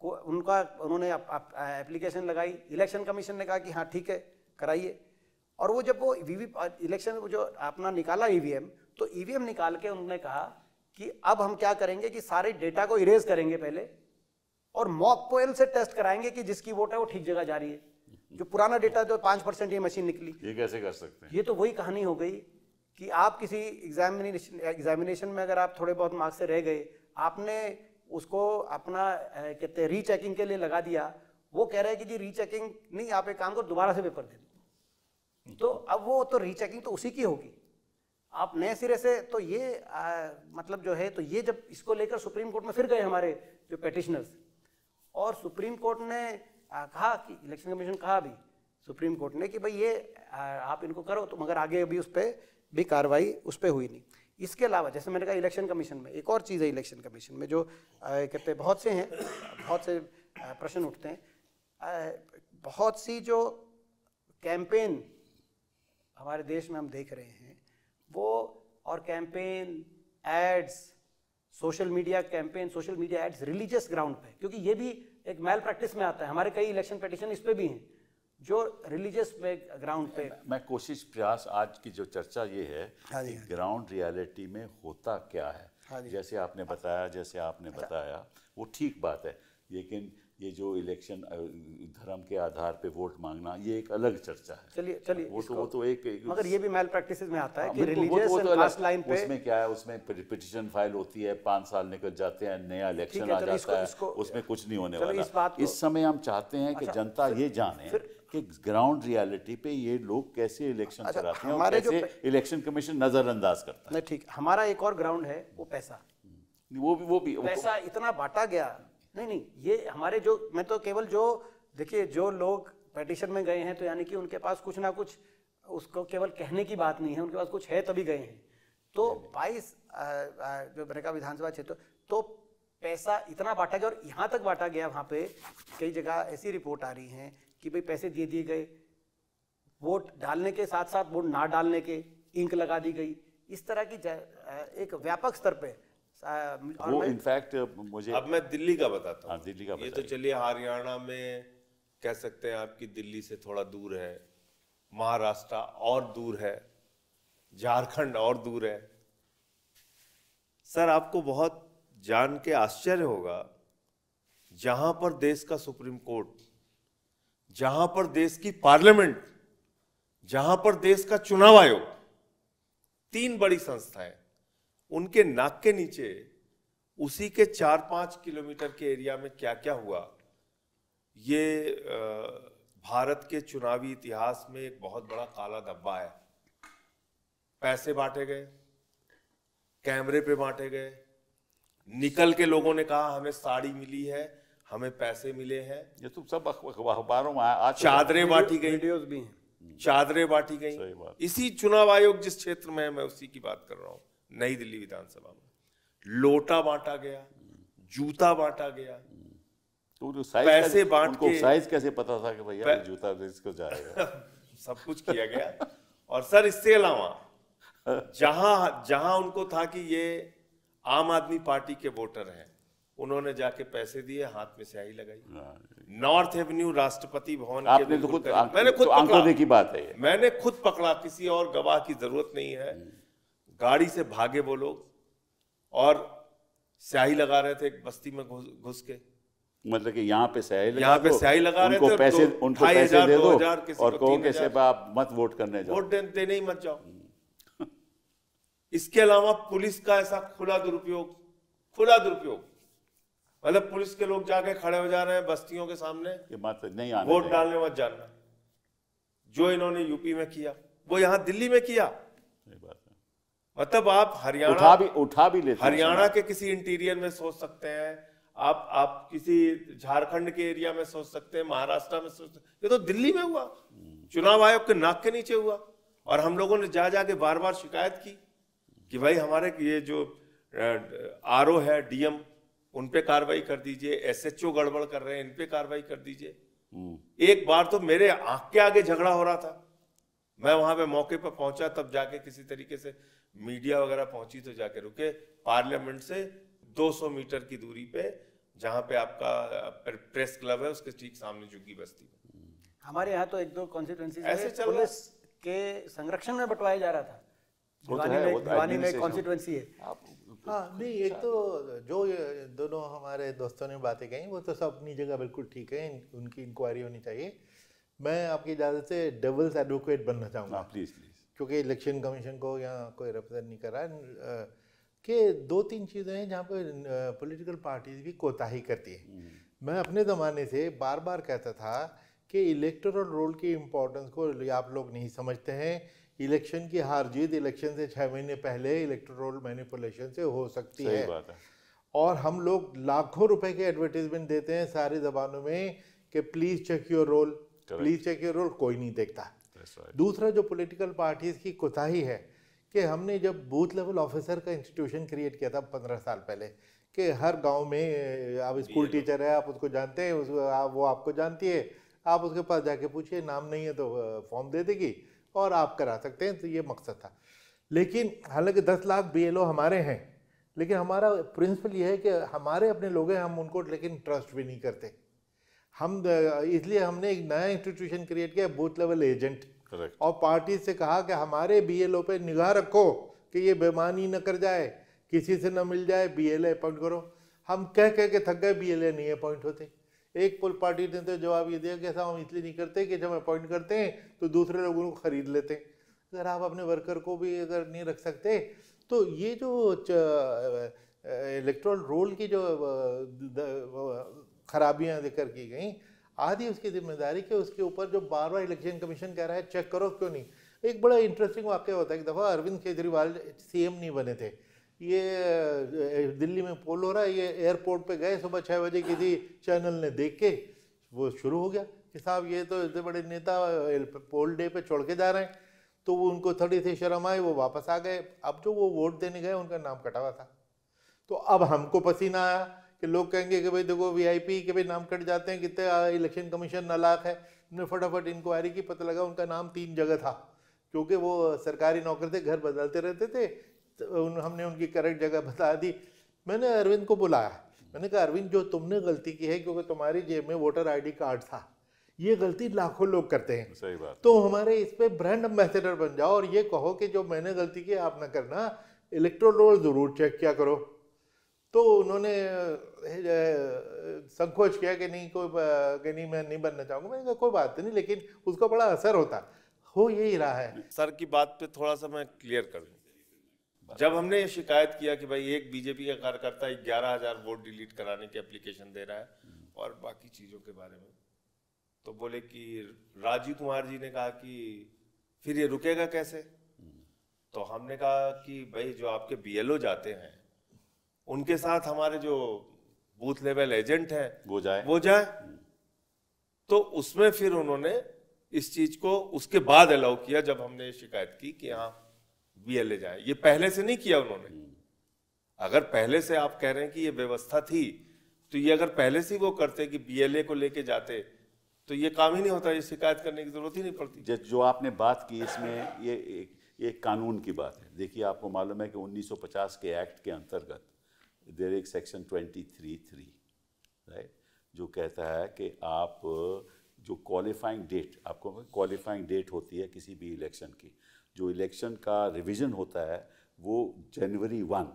उन्होंने एप्लीकेशन लगाई, इलेक्शन कमीशन ने कहा कि हाँ ठीक है कराइए, और वो जब वो इलेक्शन जो अपना निकाला ईवीएम, तो ईवीएम निकाल के उन्होंने कहा कि अब हम क्या करेंगे कि सारे डेटा को इरेज करेंगे पहले और मॉक पोल से टेस्ट कराएंगे कि जिसकी वोट है वो ठीक जगह जा रही है। जो पुराना डेटा जो 5% ये मशीन निकली, ये कैसे कर सकते हैं? ये तो वही कहानी हो गई कि आप किसी एग्जामिनेशन में अगर आप थोड़े बहुत मार्क्स से रह गए, आपने उसको अपना कहते हैं रीचेकिंग के लिए लगा दिया, वो कह रहे हैं कि जी रीचेकिंग नहीं, आप एक काम करो दोबारा से पेपर दे दो। तो अब वो तो रीचेकिंग तो उसी की होगी, आप नए सिरे से। तो ये मतलब जो है, तो ये जब इसको लेकर सुप्रीम कोर्ट में फिर गए हमारे जो पेटिशनर्स, और सुप्रीम कोर्ट ने कहा कि इलेक्शन कमीशन कहा भी सुप्रीम कोर्ट ने कि भाई ये आप इनको करो, तो मगर आगे अभी उस पर भी कार्रवाई उस पर हुई नहीं। इसके अलावा जैसे मैंने कहा इलेक्शन कमीशन में एक और चीज़ है, इलेक्शन कमीशन में जो कहते हैं बहुत से हैं, बहुत से प्रश्न उठते हैं, बहुत सी जो कैंपेन हमारे देश में हम देख रहे हैं वो, और campaign ads, social media campaign, social media ads religious ground पे, क्योंकि ये भी एक मैल प्रैक्टिस में आता है। हमारे कई इलेक्शन पिटीशन इस पे भी हैं जो रिलीजियस ग्राउंड पे। मैं कोशिश प्रयास आज की जो चर्चा ये है कि ग्राउंड रियलिटी में होता क्या है। जैसे आपने बताया वो ठीक बात है, लेकिन ये जो इलेक्शन धर्म के आधार पे वोट मांगना ये एक अलग चर्चा है। चलिए वो तो एक मगर ये भी मैल प्रैक्टिस में आता है कि बिल्कुल, रिलीजियस वो एंड तो कास्ट लाइन पे उसमें क्या है, उसमें पिटीशन फाइल होती है, 5 साल निकल जाते हैं, नया इलेक्शन आ जाता है, उसमें कुछ नहीं होने वाला। इस समय हम चाहते हैं कि जनता ये जाने कि ग्राउंड रियलिटी पे ये लोग कैसे इलेक्शन कराते हैं और कैसे इलेक्शन कमीशन नजरअंदाज करता है। नहीं ठीक, हमारा एक और ग्राउंड है वो पैसा। वो भी पैसा इतना बांटा गया, नहीं ये हमारे जो, मैं तो केवल जो देखिए जो लोग पेटिशन में गए हैं तो यानी कि उनके पास कुछ ना कुछ, उसको केवल कहने की बात नहीं है, उनके पास कुछ है तभी गए हैं। तो 22 जो मैंने कहा विधानसभा क्षेत्र, तो पैसा इतना बांटा गया, और यहाँ तक बांटा गया, वहाँ पे कई जगह ऐसी रिपोर्ट आ रही है कि भाई पैसे दे दिए गए, वोट डालने के साथ साथ वोट ना डालने के इंक लगा दी गई, इस तरह की एक व्यापक स्तर पे। वो इनफैक्ट मुझे, अब मैं दिल्ली का बताता हूँ। दिल्ली का ये तो चलिए हरियाणा में कह सकते हैं आपकी दिल्ली से थोड़ा दूर है, महाराष्ट्र और दूर है, झारखंड और दूर है। सर आपको बहुत जान के आश्चर्य होगा, जहां पर देश का सुप्रीम कोर्ट, जहां पर देश की पार्लियामेंट, जहां पर देश का चुनाव आयोग, 3 बड़ी संस्थाएं, उनके नाक के नीचे उसी के 4-5 किलोमीटर के एरिया में क्या क्या हुआ, ये भारत के चुनावी इतिहास में एक बहुत बड़ा काला धब्बा है। पैसे बांटे गए, कैमरे पे बांटे गए, निकल के लोगों ने कहा हमें साड़ी मिली है, हमें पैसे मिले हैं। ये तो सब अखबारों में आज चादरें बांटी गई, वीडियोस भी हैं, चादरें बांटी गई। इसी चुनाव आयोग जिस क्षेत्र में है मैं उसी की बात कर रहा हूं, नई दिल्ली विधानसभा में लोटा बांटा गया, जूता बांटा गया, तो पैसे बांट के साइज कैसे पता था कि भैया जूता इसको जाएगा? सब कुछ किया गया। और सर इससे अलावा जहां उनको था कि ये आम आदमी पार्टी के वोटर हैं, उन्होंने जाके पैसे दिए, हाथ में स्याही लगाई। नॉर्थ एवेन्यू राष्ट्रपति भवन आपने तो खुद, मैंने खुद आंकड़ों की बात है, मैंने खुद पकड़ा, किसी और गवाह की जरूरत नहीं है। गाड़ी से भागे वो लोग और स्याही लगा रहे थे एक बस्ती में घुस के, मतलब कि यहाँ पे स्याही लगा रहे थे, उनको पैसे दे दो और कहो कि साहब आप मत वोट करने जाओ, वोट देने ही मत जाओ। इसके अलावा पुलिस का ऐसा खुला दुरुपयोग, मतलब पुलिस के लोग जाके खड़े हो जा रहे हैं बस्तियों के सामने, मत नहीं आना, वोट डालने मत जाना। जो इन्होंने यूपी में किया वो यहाँ दिल्ली में किया। मतलब आप हरियाणा उठा भी लेते, हरियाणा के किसी इंटीरियर में सोच सकते हैं, आप किसी झारखंड के एरिया में सोच सकते हैं, महाराष्ट्र में सोच सकते हैं, ये तो दिल्ली में हुआ, चुनाव आयोग के नाक के नीचे हुआ। और हम लोगों ने जा जाके बार बार शिकायत की कि भाई हमारे ये जो आरओ है, डीएम, उन पे कार्रवाई कर दीजिए, एसएचओ गड़बड़ कर रहे हैं, इन पे कार्रवाई कर दीजिए। एक बार तो मेरे आंख के आगे झगड़ा हो रहा था, मैं वहां पे मौके पर पहुंचा, तब जाके किसी तरीके से मीडिया वगैरह पहुंची तो जाके रुके। पार्लियामेंट से 200 मीटर की दूरी पे, जहां पे आपका प्रेस क्लब है, उसके ठीक सामने झुग्गी बस्ती में। हमारे यहाँ तो एक दो कॉन्स्टिट्यूएंसी ऐसे चल रहा है। पुलिस के संरक्षण में बंटवाया जा रहा था। भिवानी में कॉन्स्टिट्यूएंसी है। हाँ नहीं, एक तो जो ये दोनों हमारे दोस्तों ने बातें कही वो तो सब अपनी जगह बिल्कुल ठीक है, उनकी इंक्वायरी होनी चाहिए। मैं आपकी इजाज़त से डेविल्स एडवोकेट बनना चाहूँगा, प्लीज़ प्लीज़, क्योंकि इलेक्शन कमीशन को यहाँ कोई रिप्रेजेंट नहीं कर रहा है, कि 2-3 चीज़ें हैं जहाँ पर पॉलिटिकल पार्टीज भी कोताही करती है। मैं अपने ज़माने से बार बार कहता था कि इलेक्टोरल रोल की इम्पोर्टेंस को आप लोग नहीं समझते हैं। इलेक्शन की हार जीत इलेक्शन से 6 महीने पहले इलेक्टोरल मैनिपुलेशन से हो सकती है। बात है। और हम लोग लाखों रुपए के एडवर्टीजमेंट देते हैं सारी ज़बानों में कि please check your roll, please check your roll, कोई नहीं देखता। दूसरा जो पॉलिटिकल पार्टीज की कोताही है कि हमने जब बूथ लेवल ऑफिसर का इंस्टीट्यूशन क्रिएट किया था 15 साल पहले, कि हर गांव में आप स्कूल टीचर है, आप उसको जानते हैं, वो आपको जानती है, आप उसके पास जाके पूछिए, नाम नहीं है तो फॉर्म दे देगी और आप करा सकते हैं। तो ये मकसद था। लेकिन हालांकि 10 लाख BLO हमारे हैं, लेकिन हमारा प्रिंसिपल ये है कि हमारे अपने लोग हैं, हम उनको लेकिन ट्रस्ट भी नहीं करते। हम इसलिए हमने एक नया इंस्टीट्यूशन क्रिएट किया, बूथ लेवल एजेंट, और पार्टी से कहा कि हमारे BLO पे निगाह रखो कि ये बेईमानी न कर जाए, किसी से न मिल जाए, BLA अपॉइंट करो। हम कह के थक गए, BLA नहीं अपॉइंट होते। एक पुल पार्टी ने तो जवाब ये दिया कि ऐसा हम इसलिए नहीं करते कि जब अपॉइंट करते हैं तो दूसरे लोगों को खरीद लेते हैं। अगर आप अपने वर्कर को भी अगर नहीं रख सकते, तो ये जो इलेक्टोरल रोल की जो खराबियां जिक्र की गई, आधी उसकी जिम्मेदारी के उसके ऊपर जो बार बार इलेक्शन कमीशन कह रहा है चेक करो, क्यों नहीं। एक बड़ा इंटरेस्टिंग वाक्य होता है, एक दफ़ा अरविंद केजरीवाल CM नहीं बने थे, ये दिल्ली में पोल हो रहा है, ये एयरपोर्ट पे गए सुबह 6 बजे, किसी चैनल ने देख के वो शुरू हो गया कि साहब ये तो इतने बड़े नेता पोल डे पे छोड़ के जा रहे हैं। तो वो उनको थोड़ी सी शर्म आई, वो वापस आ गए। अब जो वो वोट देने गए उनका नाम कटा हुआ था। तो अब हमको पसीना आया कि लोग कहेंगे कि भाई देखो VIP के भी नाम कट जाते हैं, कितने इलेक्शन कमीशन नालायक है। हमने फटाफट इंक्वायरी की, पता लगा उनका नाम 3 जगह था, क्योंकि वो सरकारी नौकर थे, घर बदलते रहते थे। तो हमने उनकी करेक्ट जगह बता दी। मैंने अरविंद को बुलाया, मैंने कहा अरविंद जो तुमने गलती की है, क्योंकि तुम्हारी जेब में वोटर ID कार्ड था, ये गलती लाखों लोग करते हैं। सही बात। तो हमारे इस पे ब्रांड एम्बेसडर बन जाओ और ये कहो कि जो मैंने गलती की आप ना करना, इलेक्टोरल रोल जरूर चेक किया करो। तो उन्होंने संकोच किया कि नहीं कि नहीं मैं नहीं बनना चाहूँगा। मैंने कहा कोई बात नहीं, लेकिन उसका बड़ा असर होता हो यही रहा है। सर की बात पे थोड़ा सा मैं क्लियर कर दूं। जब हमने ये शिकायत किया कि भाई एक BJP का कार्यकर्ता 11,000 वोट डिलीट कराने की एप्लीकेशन दे रहा है और बाकी चीज़ों के बारे में, तो बोले कि राजीव कुमार जी ने कहा कि फिर ये रुकेगा कैसे। तो हमने कहा कि भाई जो आपके BLO जाते हैं उनके साथ हमारे जो बूथ लेवल एजेंट हैं वो जाए। तो उसमें फिर उन्होंने इस चीज को उसके बाद अलाउ किया, जब हमने शिकायत की कि हाँ BLA जाए। ये पहले से नहीं किया उन्होंने। अगर पहले से आप कह रहे हैं कि ये व्यवस्था थी, तो ये अगर पहले से वो करते कि BLA को लेके जाते तो ये काम ही नहीं होता, ये शिकायत करने की जरूरत ही नहीं पड़ती। जो आपने बात की इसमें ये एक कानून की बात है। देखिए आपको मालूम है कि 1950 के एक्ट के अंतर्गत देयर एक सेक्शन 23(3) राइट, जो कहता है कि आप जो क्वालिफाइंग डेट, आपको क्वालिफाइंग डेट होती है किसी भी इलेक्शन की, जो इलेक्शन का रिवीजन होता है वो January 1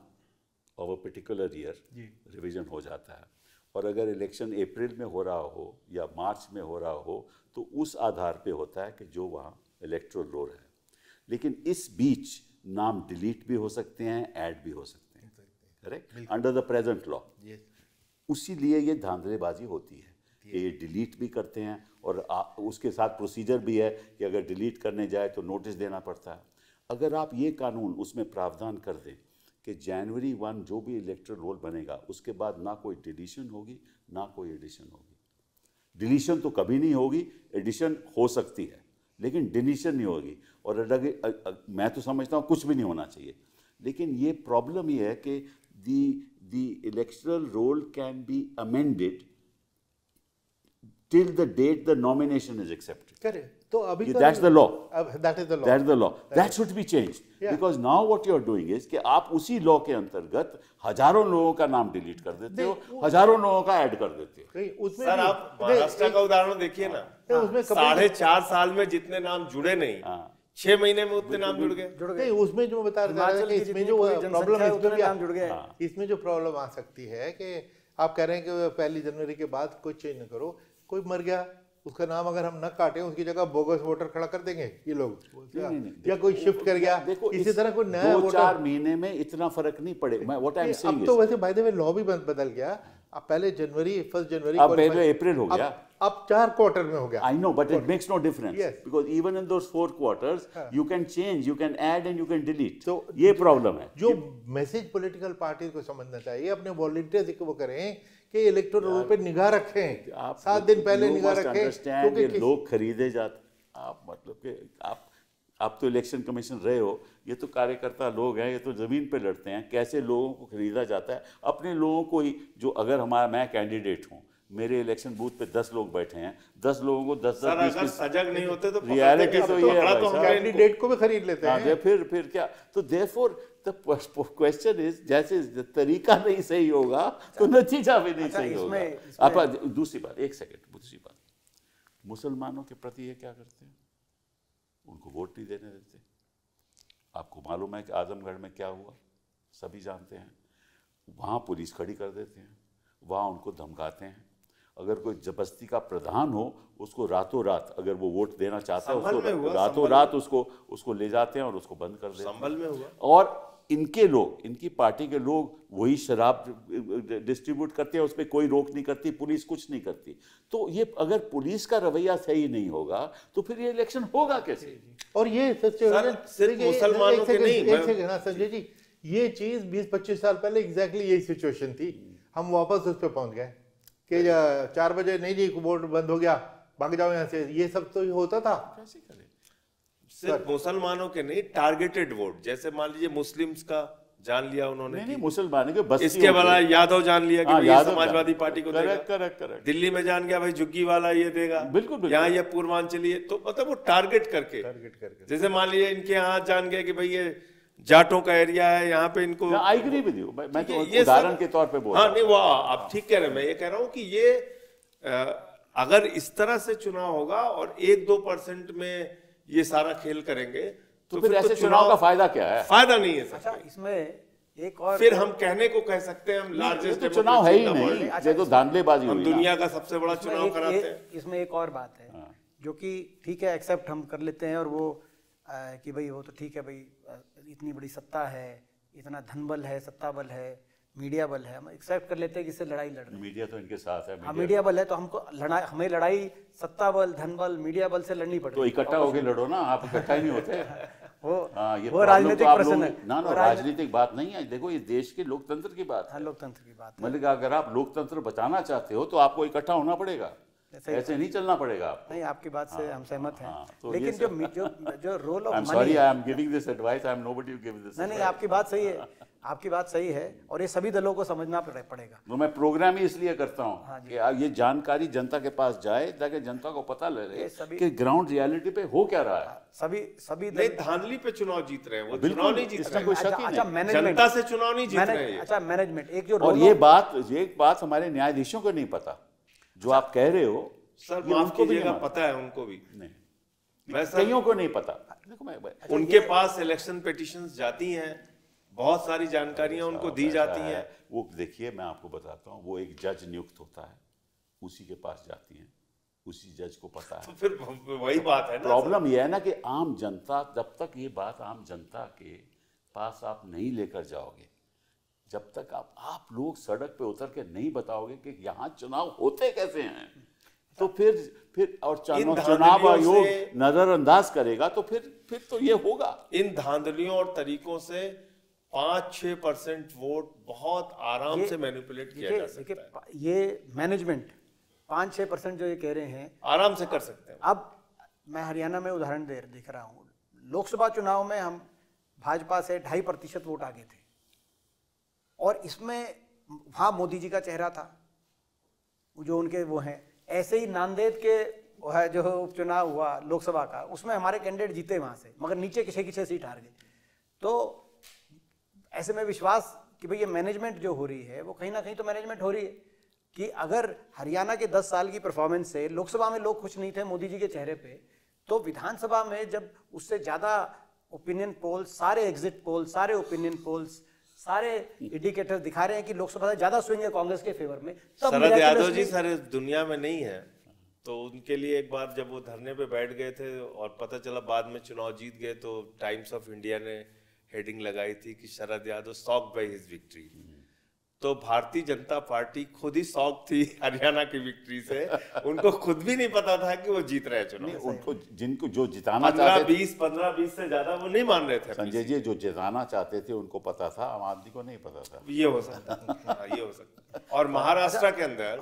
of a particular year revision हो जाता है। और अगर इलेक्शन अप्रैल में हो रहा हो या मार्च में हो रहा हो तो उस आधार पे होता है कि जो वहाँ इलेक्टोरल रोल है। लेकिन इस बीच नाम डिलीट भी हो सकते हैं, ऐड भी हो सकते हैं, correct, under the present law. उसी लिए ये धांधलेबाजी होती है कि ये डिलीट भी करते हैं और उसके साथ प्रोसीजर भी है कि अगर डिलीट करने जाए तो नोटिस देना पड़ता है। अगर आप ये कानून उसमें प्रावधान कर दें कि जनवरी 1 जो भी इलेक्टोरल रोल बनेगा उसके बाद ना कोई डिलीशन होगी ना कोई एडिशन होगी। डिलीशन तो कभी नहीं होगी, एडिशन हो सकती है लेकिन डिलीशन नहीं होगी। और मैं तो समझता हूँ कुछ भी नहीं होना चाहिए, लेकिन ये प्रॉब्लम ये है कि the electoral roll can be amended till the date the nomination is accepted. Correct. तो अभी That's the law. That is the law. That's the law. That should be changed. Yeah. Because now what you're doing is कि आप उसी law के अंतर्गत हजारों लोगों का नाम डिलीट कर देते हो, हजारों लोगों का ऐड कर देते हो। नहीं, उसमें सर भी- आप महाराष्ट्र का उदाहरण देखिए ना, उसमें 4.5 साल में जितने नाम जुड़े नहीं, 6 महीने में उतने नाम जुड़ गए। नहीं, उसमें जो बता रहा था हिमाचल कि की इसमें जितनी जो पूरी प्रॉब्लम जनसंख्या है, है उतने नाम जुड़ गए। इसमें जो प्रॉब्लम आ सकती है कि आप कह रहे हैं कि 1 जनवरी के बाद कोई चेंज न करो, कोई मर गया उसका नाम अगर हम न काटें उसकी जगह बोगस वोटर खड़ा कर देंगे ये लोग, या कोई शिफ्ट कर गया, देखो इसी तरह कोई नया 2-4 महीने में इतना फर्क नहीं पड़ेगा। व्हाट आई एम सेइंग अब तो वैसे बाय द वे लॉ भी बदल गया। अब पहले 1 जनवरी अब पहले अप्रैल हो गया, अब 4 क्वार्टर में हो गया। I know, but it makes no difference. Yes. Because even in those 4 quarters, you can change, you can add and you can delete. तो ये प्रॉब्लम है। जो मैसेज पॉलिटिकल पार्टी को समझना चाहिए, अपने वॉलंटियर्स को वो करें कि इलेक्टोरल रोल पे निगाह रखें, 7 दिन पहले निगाह रखें, क्योंकि लोग खरीदे जाते, आप मतलब कि आप तो इलेक्शन कमीशन रहे हो, ये तो कार्यकर्ता लोग हैं, ये तो जमीन पे लड़ते हैं, कैसे लोगों को खरीदा जाता है। अपने लोगों को ही, जो अगर मैं कैंडिडेट हूँ, मेरे इलेक्शन बूथ पे 10 लोग बैठे हैं, 10 लोगों को 10-10 अगर सजग नहीं होते तो रियलिटी तो ये है तो कैंडिडेट को भी खरीद लेते हैं। फिर क्या, तो देयरफॉर द क्वेश्चन इज, जैसे तरीका नहीं सही होगा तो नतीजा भी नहीं सही होगा। आप दूसरी बात, एक सेकंड, दूसरी बात, मुसलमानों के प्रति ये क्या करते हैं, उनको वोट नहीं देने देते। आपको मालूम है कि आजमगढ़ में क्या हुआ, सभी जानते हैं। वहाँ पुलिस खड़ी कर देते हैं, वहाँ उनको धमकाते हैं। अगर कोई जबरदस्ती का प्रधान हो, उसको रातों रात, अगर वो वोट देना चाहता है, उसको रातों रात उसको ले जाते हैं और उसको बंद कर देते हैं। संभल में हुआ। और इनके लोग, इनकी पार्टी के लोग वही शराब डिस्ट्रीब्यूट करते हैं, उस पर कोई रोक नहीं करती, पुलिस कुछ नहीं करती। तो ये अगर पुलिस का रवैया सही नहीं होगा तो फिर ये इलेक्शन होगा कैसे? और ये सिर्फ मुसलमानों के नहीं, एक सेकंड ना संजय जी, ये चीज 20-25 साल पहले एग्जैक्टली यही सिचुएशन थी। हम वापस उस पर पहुंच गए कि 4 बजे नहीं जी वोट बंद हो गया, भाग जाओ यहाँ से, ये सब तो होता था। कैसे करें? सिर्फ मुसलमानों के नहीं, टारगेटेड वोट, जैसे मान लीजिए मुस्लिम्स का जान लिया उन्होंने, नहीं मुसलमान के बस इसके वाला यादव जान लिया कि ये समाजवादी पार्टी को देगा। करेक्ट। दिल्ली में जान गया भाई झुग्गी वाला ये देगा, बिल्कुल। यहाँ ये पूर्वांचली है, तो मतलब वो टारगेट करके, जैसे मान लीजिए इनके यहाँ जान गया कि भाई ये जाटों का एरिया है, यहाँ पे इनको, आई एग्री विद यू, मैं तो ये उदाहरण के तौर पे बोल रहा हूँ। नहीं वो आप ठीक कह रहे हैं, मैं ये कह रहा हूँ कि ये अगर इस तरह से चुनाव होगा और 1-2% में ये सारा खेल करेंगे तो फिर ऐसे चुनाव का फायदा क्या है? फायदा नहीं है। अच्छा, इसमें एक और, फिर हम कहने को कह सकते हैं हम लार्जेस्ट तो चुनाव है ही नहीं, ये तो धांधलेबाजी हुई। दुनिया का सबसे बड़ा चुनाव कराते हैं। इसमें एक और बात है जो कि ठीक है, एक्सेप्ट हम कर लेते हैं, और वो कि भाई वो तो ठीक है भाई, इतनी बड़ी सत्ता है, इतना धन बल है, सत्ता बल है, मीडिया बल है, हम एक्सेप्ट कर लेते हैं कि इससे लड़ाई लड़ रहे हैं। मीडिया तो इनके साथ है। हाँ, मीडिया बल है, तो हमको हमें लड़ाई सत्ता बल, धन बल, मीडिया बल से लड़नी पड़ेगी। तो इकट्ठा होके लड़ो ना, आप इकट्ठा ही नहीं होते। वो राजनीतिक प्रश्न है ना, राजनीतिक बात नहीं है। देखो ये देश के लोकतंत्र की बात है। लोकतंत्र की बात है। मतलब अगर आप लोकतंत्र बचाना चाहते हो तो आपको इकट्ठा होना पड़ेगा, ऐसे नहीं चलना पड़ेगा आपको। नहीं, आपकी बात से हम सहमत हैं, तो लेकिन जो role of I am sorry, I am giving this advice, I am nobody to give this. नहीं, आपकी बात सही है, आपकी बात सही है, और ये सभी दलों को समझना पड़ेगा। तो मैं प्रोग्राम ही इसलिए करता हूँ कि ये जानकारी जनता के पास जाए, ताकि जनता को पता लगे कि ग्राउंड रियलिटी पे हो क्या रहा है। सभी नहीं, धांधली पे चुनाव जीत रहे हैं, वो बिल्कुल, चुनाव नहीं जीत इसमें रहे। कोई शक ही नहीं। जनता से चुनाव नहीं जीत रहे हैं। अच्छा, मैनेजमेंट एक जो, और ये बात हमारे न्यायाधीशों को नहीं पता, जो आप कह रहे हो। सर माफ कीजिएगा, पता है उनको भी नहीं, वैसा कईयों को नहीं पता। देखो उनके पास इलेक्शन पिटीशंस जाती हैं, बहुत सारी जानकारियां उनको दी जाती हैं। वो देखिए, मैं आपको बताता हूँ, वो एक जज नियुक्त होता है, उसी के पास जाती हैं, उसी जज को पता है। तो फिर वही बात है ना, प्रॉब्लम यह है ना कि आम जनता, जब तक ये बात आम जनता के पास आप नहीं लेकर जाओगे, जब तक आप लोग सड़क पे उतर के नहीं बताओगे कि यहाँ चुनाव होते कैसे हैं, तो फिर और चुनाव आयोग नजरअंदाज करेगा, तो फिर तो ये होगा। इन धांधलियों और तरीकों से 5-6% वोट बहुत आराम से मैनिपुलेट किया जा सकता है। ये मैनेजमेंट 5-6% जो ये कह रहे हैं आराम से कर सकते हैं। अब मैं हरियाणा में उदाहरण दिख रहा हूँ। लोकसभा चुनाव में हम भाजपा से 2.5% वोट आगे थे और इसमें वहाँ मोदी जी का चेहरा था जो उनके वो हैं। ऐसे ही नांदेड़ के है जो उपचुनाव हुआ लोकसभा का, उसमें हमारे कैंडिडेट जीते वहाँ से, मगर नीचे की 6 सीट हार गए। तो ऐसे में विश्वास कि भाई ये मैनेजमेंट जो हो रही है वो कहीं ना कहीं तो मैनेजमेंट हो रही है कि अगर हरियाणा के 10 साल की परफॉर्मेंस से लोकसभा में लोग खुश नहीं थे मोदी जी के चेहरे पे, तो विधानसभा में जब उससे ज़्यादा ओपिनियन पोल्स, सारे एग्जिट पोल्स, सारे ओपिनियन पोल्स, सारे इंडिकेटर दिखा रहे हैं कि लोकसभा से ज़्यादा स्विंग है कांग्रेस के फेवर में, तब शरद यादव जी सारे दुनिया में नहीं है, तो उनके लिए एक बार जब वो धरने पे बैठ गए थे और पता चला बाद में चुनाव जीत गए, तो टाइम्स ऑफ इंडिया ने हेडिंग लगाई थी कि Sharad Yadav shocked by his victory. तो भारतीय जनता पार्टी खुद ही शॉक थी हरियाणा की विक्ट्री से। उनको खुद भी नहीं पता था कि वो जीत रहे चुनाव। उनको जिनको जो जिताना चाहते थे 15-20 से ज्यादा वो नहीं मान रहे थे। संजय जी, जो जिताना चाहते थे उनको पता था, आम आदमी को नहीं पता था। ये हो सकता है, ये हो सकता है। और महाराष्ट्र के अंदर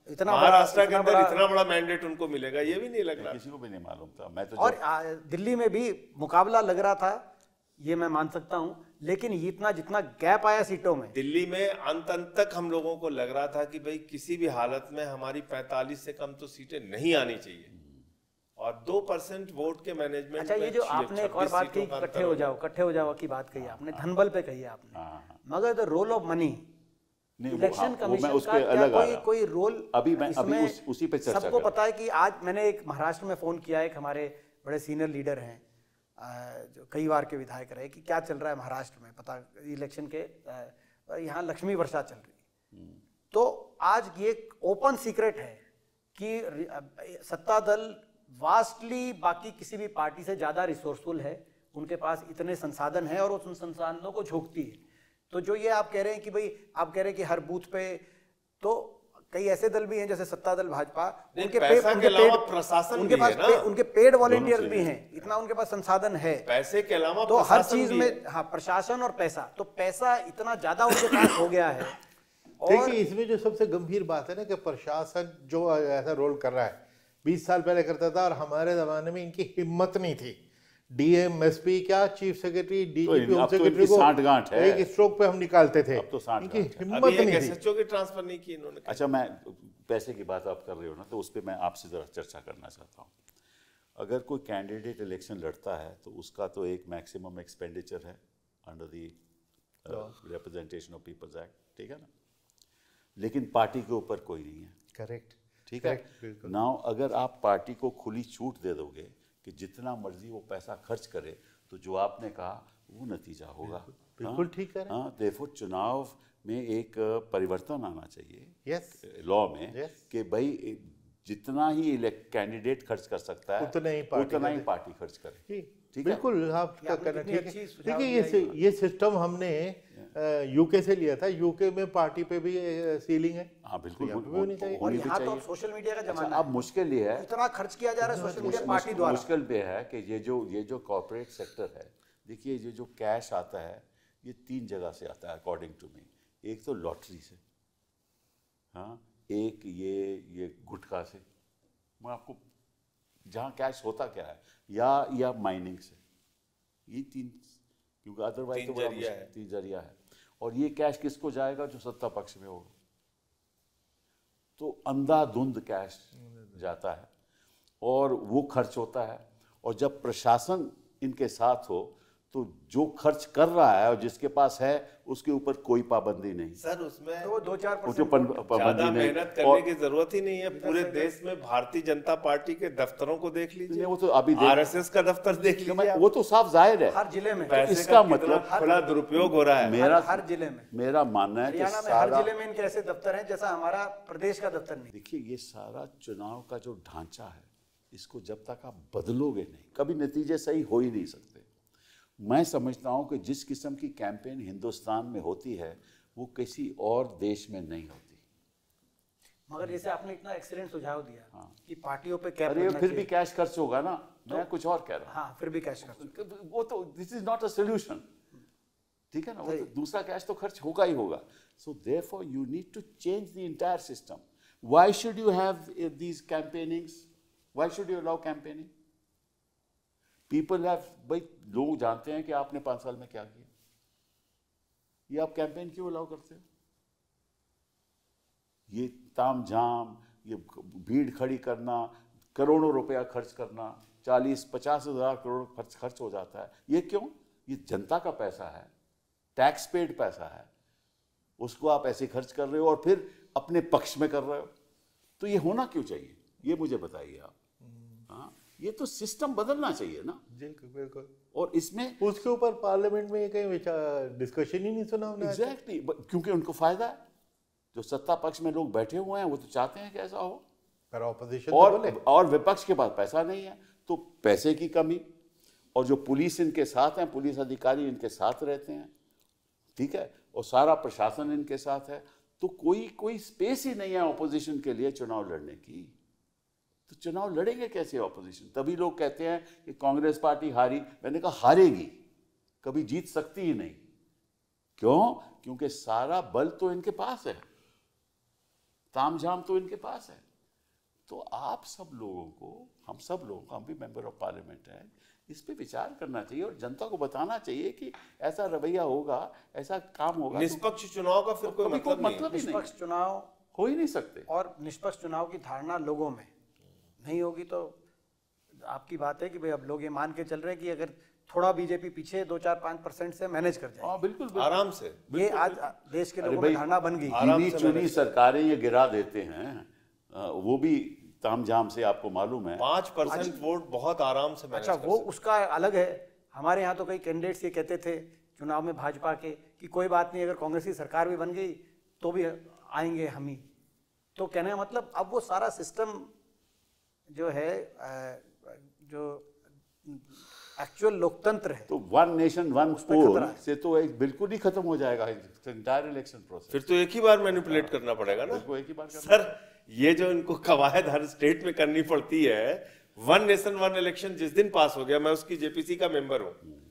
इतना बड़ा मैंडेट उनको मिलेगा ये भी नहीं लग रहा, किसी को भी नहीं मालूम था। मैं तो और दिल्ली में भी मुकाबला लग रहा था, ये मैं मान सकता हूं, लेकिन इतना जितना गैप आया सीटों में, दिल्ली में अंत तक हम लोगों को लग रहा था कि भाई किसी भी हालत में हमारी 45 से कम तो सीटें नहीं आनी चाहिए, और 2% वोट के मैनेजमेंट। अच्छा, ये जो आपने एक और बात कही, इकट्ठे हो जाओ की बात कही आपने, धनबल पे कही आपने, मगर the role of money, election commission का कोई रोल अभी उसी पे चर्चा सबको पता है कि आज मैंने एक महाराष्ट्र में फोन किया, एक हमारे बड़े सीनियर लीडर हैं जो कई बार के विधायक रहे, कि क्या चल रहा है महाराष्ट्र में, पता इलेक्शन के यहाँ लक्ष्मी वर्षा चल रही। तो आज ये ओपन सीक्रेट है कि सत्ता दल वास्टली बाकी किसी भी पार्टी से ज़्यादा रिसोर्सफुल है, उनके पास इतने संसाधन है और उन संसाधनों को झोंकती है। तो जो ये आप कह रहे हैं कि भाई आप कह रहे हैं कि हर बूथ पे, तो कई ऐसे दल भी हैं जैसे सत्ता दल भाजपा, उनके पेड वॉलंटियर्स भी हैं, इतना उनके पास संसाधन है, पैसे के अलावा तो हर चीज में, हाँ, प्रशासन और पैसा, तो पैसा इतना ज्यादा उनके पास हो गया है। देखिए, इसमें जो सबसे गंभीर बात है ना कि प्रशासन जो ऐसा रोल कर रहा है 20 साल पहले करता था, और हमारे जमाने में इनकी हिम्मत नहीं थी। डीएम, एसपी, क्या chief secretary, DGP, home secretary को सांठगांठ है, एक स्ट्रोक पे हम निकालते थे। अब तो इनकी हिम्मत नहीं नहीं थी। एसएचओ की ट्रांसफर नहीं की इन्होंने। अच्छा, मैं पैसे की बात आप कर रहे हो ना, तो उस पर मैं आपसे जरा चर्चा करना चाहता हूँ। अगर कोई कैंडिडेट इलेक्शन लड़ता है तो उसका तो एक मैक्सिमम एक्सपेंडिचर है under the Representation of People's Act, ठीक है ना, लेकिन पार्टी के ऊपर कोई नहीं है। करेक्ट, ठीक है। नाउ अगर आप पार्टी को खुली छूट दे दोगे कि जितना मर्जी वो पैसा खर्च करे, तो जो आपने कहा वो नतीजा होगा। बिल्कुल ठीक है। हाँ, देखो चुनाव में एक परिवर्तन आना चाहिए यस लॉ में, कि भाई जितना ही कैंडिडेट खर्च कर सकता है उतना ही पार्टी खर्च करे। ठीक है, बिल्कुल आपका कहना ठीक है। देखिए, ये सिस्टम हमने यूके से लिया था। यूके में पार्टी पे भी सीलिंग है। हाँ बिल्कुल, होनी चाहिए। और यहाँ तो सोशल मीडिया का जमाना है। अब मुश्किल ये है, इतना खर्च किया जा रहा है सोशल मीडिया पार्टी द्वारा। मुश्किल पे है कि ये जो कॉर्पोरेट सेक्टर है, देखिए ये जो कैश आता है ये 3 जगह से आता है अकॉर्डिंग टू मी। एक तो लॉटरी से, हाँ, एक ये गुटखा से, मैं आपको जहाँ कैश होता क्या है, या माइनिंग से, ये 3, क्योंकि अदरवाइज तो बड़ा 3 जरिया है। और ये कैश किसको जाएगा? जो सत्ता पक्ष में होगा। तो अंधाधुंध कैश जाता है और वो खर्च होता है। और जब प्रशासन इनके साथ हो तो जो खर्च कर रहा है और जिसके पास है उसके ऊपर कोई पाबंदी नहीं। सर उसमें तो 2-4% ज्यादा मेहनत करने की जरूरत ही नहीं है। पूरे देश में भारतीय जनता पार्टी के दफ्तरों को देख लीजिए, वो तो अभी आरएसएस का दफ्तर देख लीजिए, वो तो साफ जाहिर है हर जिले में पैसे इसका का मतलब बड़ा दुरुपयोग हो रहा है। हर जिले में, मेरा मानना है कि हरियाणा में हर जिले में इनके ऐसे दफ्तर हैं जैसा हमारा प्रदेश का दफ्तर नहीं। देखिए, ये सारा चुनाव का जो ढांचा है, इसको जब तक आप बदलोगे नहीं, कभी नतीजे सही हो ही नहीं सकते। मैं समझता हूं कि जिस किस्म की कैंपेन हिंदुस्तान में होती है वो किसी और देश में नहीं होती। मगर जैसे आपने इतना एक्सीलेंट सुझाव दिया कि पार्टियों पे कैप, अरे फिर भी कैश खर्च होगा ना, मैं कुछ और कह रहा हूँ। हाँ, फिर भी कैश खर्च, वो तो this is not a solution. ठीक है ना, वो तो दूसरा कैश तो खर्च होगा ही होगा. So therefore you need to change the entire system. Why should you have these campaignings? Why should you allow campaigning? People have, भाई लोग जानते हैं कि आपने 5 साल में क्या किया. ये आप कैंपेन क्यों अलाउ करते हो? ये तामझाम, ये भीड़ खड़ी करना, करोड़ों रुपया खर्च करना, 40-50 हज़ार करोड़ खर्च हो जाता है. ये क्यों? ये जनता का पैसा है, टैक्स पेड पैसा है, उसको आप ऐसे खर्च कर रहे हो और फिर अपने पक्ष में कर रहे हो. तो ये होना क्यों चाहिए? ये मुझे बताइए आप. हाँ, ये तो सिस्टम बदलना चाहिए ना. जी बिल्कुल. और इसमें उसके ऊपर पार्लियामेंट में कहीं विचार डिस्कशन ही नहीं सुना हमने. एग्जैक्टली, क्योंकि उनको फायदा है. जो सत्ता पक्ष में लोग बैठे हुए हैं वो तो चाहते हैं कि ऐसा हो, पर ऑपोजिशन और विपक्ष के पास पैसा नहीं है. तो पैसे की कमी, और जो पुलिस इनके साथ हैं, पुलिस अधिकारी इनके साथ रहते हैं, ठीक है, और सारा प्रशासन इनके साथ है. तो कोई स्पेस ही नहीं है ऑपोजिशन के लिए चुनाव लड़ने की. तो चुनाव लड़ेंगे कैसे ऑपोजिशन? तभी लोग कहते हैं कि कांग्रेस पार्टी हारी. मैंने कहा हारेगी, कभी जीत सकती ही नहीं. क्यों? क्योंकि सारा बल तो इनके पास है, तामझाम तो इनके पास है. तो आप सब लोगों को, हम सब लोगों को, हम भी मेंबर ऑफ पार्लियामेंट हैं, इस पे विचार करना चाहिए और जनता को बताना चाहिए कि ऐसा रवैया होगा, ऐसा काम होगा. निष्पक्ष चुनाव का फिर कोई मतलब नहीं. निष्पक्ष चुनाव हो ही नहीं सकते. और निष्पक्ष चुनाव की धारणा लोगों में नहीं होगी तो आपकी बात है कि भाई अब लोग ये मान के चल रहे हैं कि अगर थोड़ा बीजेपी पीछे 2-4-5% से मैनेज कर जाए. हाँ बिल्कुल, आराम से. ये आज देश के लोगों में धारणा बन गई. गिनी चुनी सरकारें ये गिरा देते हैं, वो भी तामझाम से. आपको मालूम है 5% वोट बहुत आराम से मैनेज अच्छा, वो उसका अलग है. हमारे यहाँ तो कई कैंडिडेट्स ये कहते थे चुनाव में भाजपा के कि कोई बात नहीं, अगर कांग्रेस की सरकार भी बन गई तो भी आएंगे हम ही. तो कहने का मतलब अब वो सारा सिस्टम जो है, जो एक्चुअल लोकतंत्र है, तो 1 नेशन 1 खतरा पोल है. से तो एक बिल्कुल ही खत्म हो जाएगा एंटायर इलेक्शन प्रोसेस. फिर तो एक ही बार मैनिपुलेट करना पड़ेगा ना. बिल्कुल एक ही बार करना. सर, ये जो इनको कवायद हर स्टेट में करनी पड़ती है, 1 नेशन 1 इलेक्शन जिस दिन पास हो गया, मैं उसकी जेपीसी का मेंबर हूं,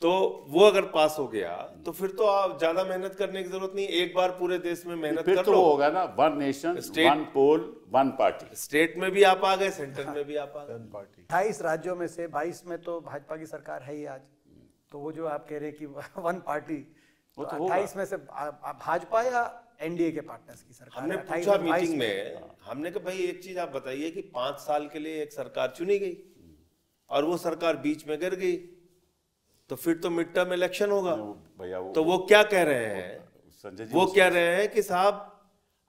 तो वो अगर पास हो गया तो फिर तो आप ज्यादा मेहनत करने की जरूरत नहीं. एक बार पूरे देश में मेहनत फिर कर तो लो. होगा ना 1 नेशन 1 पोल 1 पार्टी. स्टेट में भी आप आ गए, सेंटर में भी आप आ गए. पार्टी 28 राज्यों में से 22 में तो भाजपा की सरकार है ही आज. तो वो जो आप कह रहे हैं कि 1 पार्टी, वो तो तो होगा. 28 में से भाजपा या एनडीए के पार्टनर्स की सरकार हमने है? 28 पूछा में 22 मीटिंग में, हमने कहा भाई एक चीज आप बताइए कि 5 साल के लिए एक सरकार चुनी गई और वो सरकार बीच में गिर गई, तो फिर तो मिड टर्म इलेक्शन होगा. भैया तो वो क्या कह रहे हैं? संजय जी वो कह रहे हैं कि साहब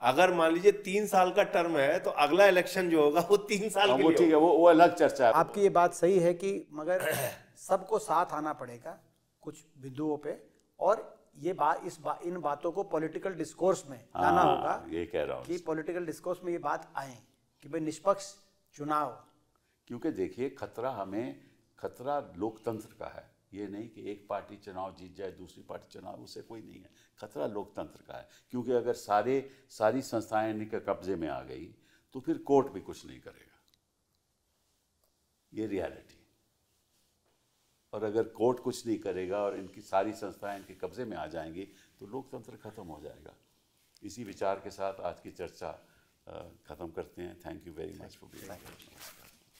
अगर मान लीजिए 3 साल का टर्म है तो अगला इलेक्शन जो होगा वो 3 साल के वो लिए ठीक है, वो अलग चर्चा है. आपकी ये बात सही है कि मगर सबको साथ आना पड़ेगा कुछ बिंदुओं पे, और ये इन बातों को पॉलिटिकल डिस्कोर्स में लाना होगा. ये कह रहा हूँ कि पॉलिटिकल डिस्कोर्स में ये बात आए कि भाई निष्पक्ष चुनाव. क्योंकि देखिए खतरा लोकतंत्र का है. ये नहीं कि एक पार्टी चुनाव जीत जाए, दूसरी पार्टी चुनाव, उससे कोई नहीं है. खतरा लोकतंत्र का है, क्योंकि अगर सारी संस्थाएं इनके कब्जे में आ गई तो फिर कोर्ट भी कुछ नहीं करेगा. ये रियलिटी. और अगर कोर्ट कुछ नहीं करेगा और इनकी सारी संस्थाएं इनके कब्जे में आ जाएंगी तो लोकतंत्र खत्म हो जाएगा. इसी विचार के साथ आज की चर्चा खत्म करते हैं. Thank you very much for being here.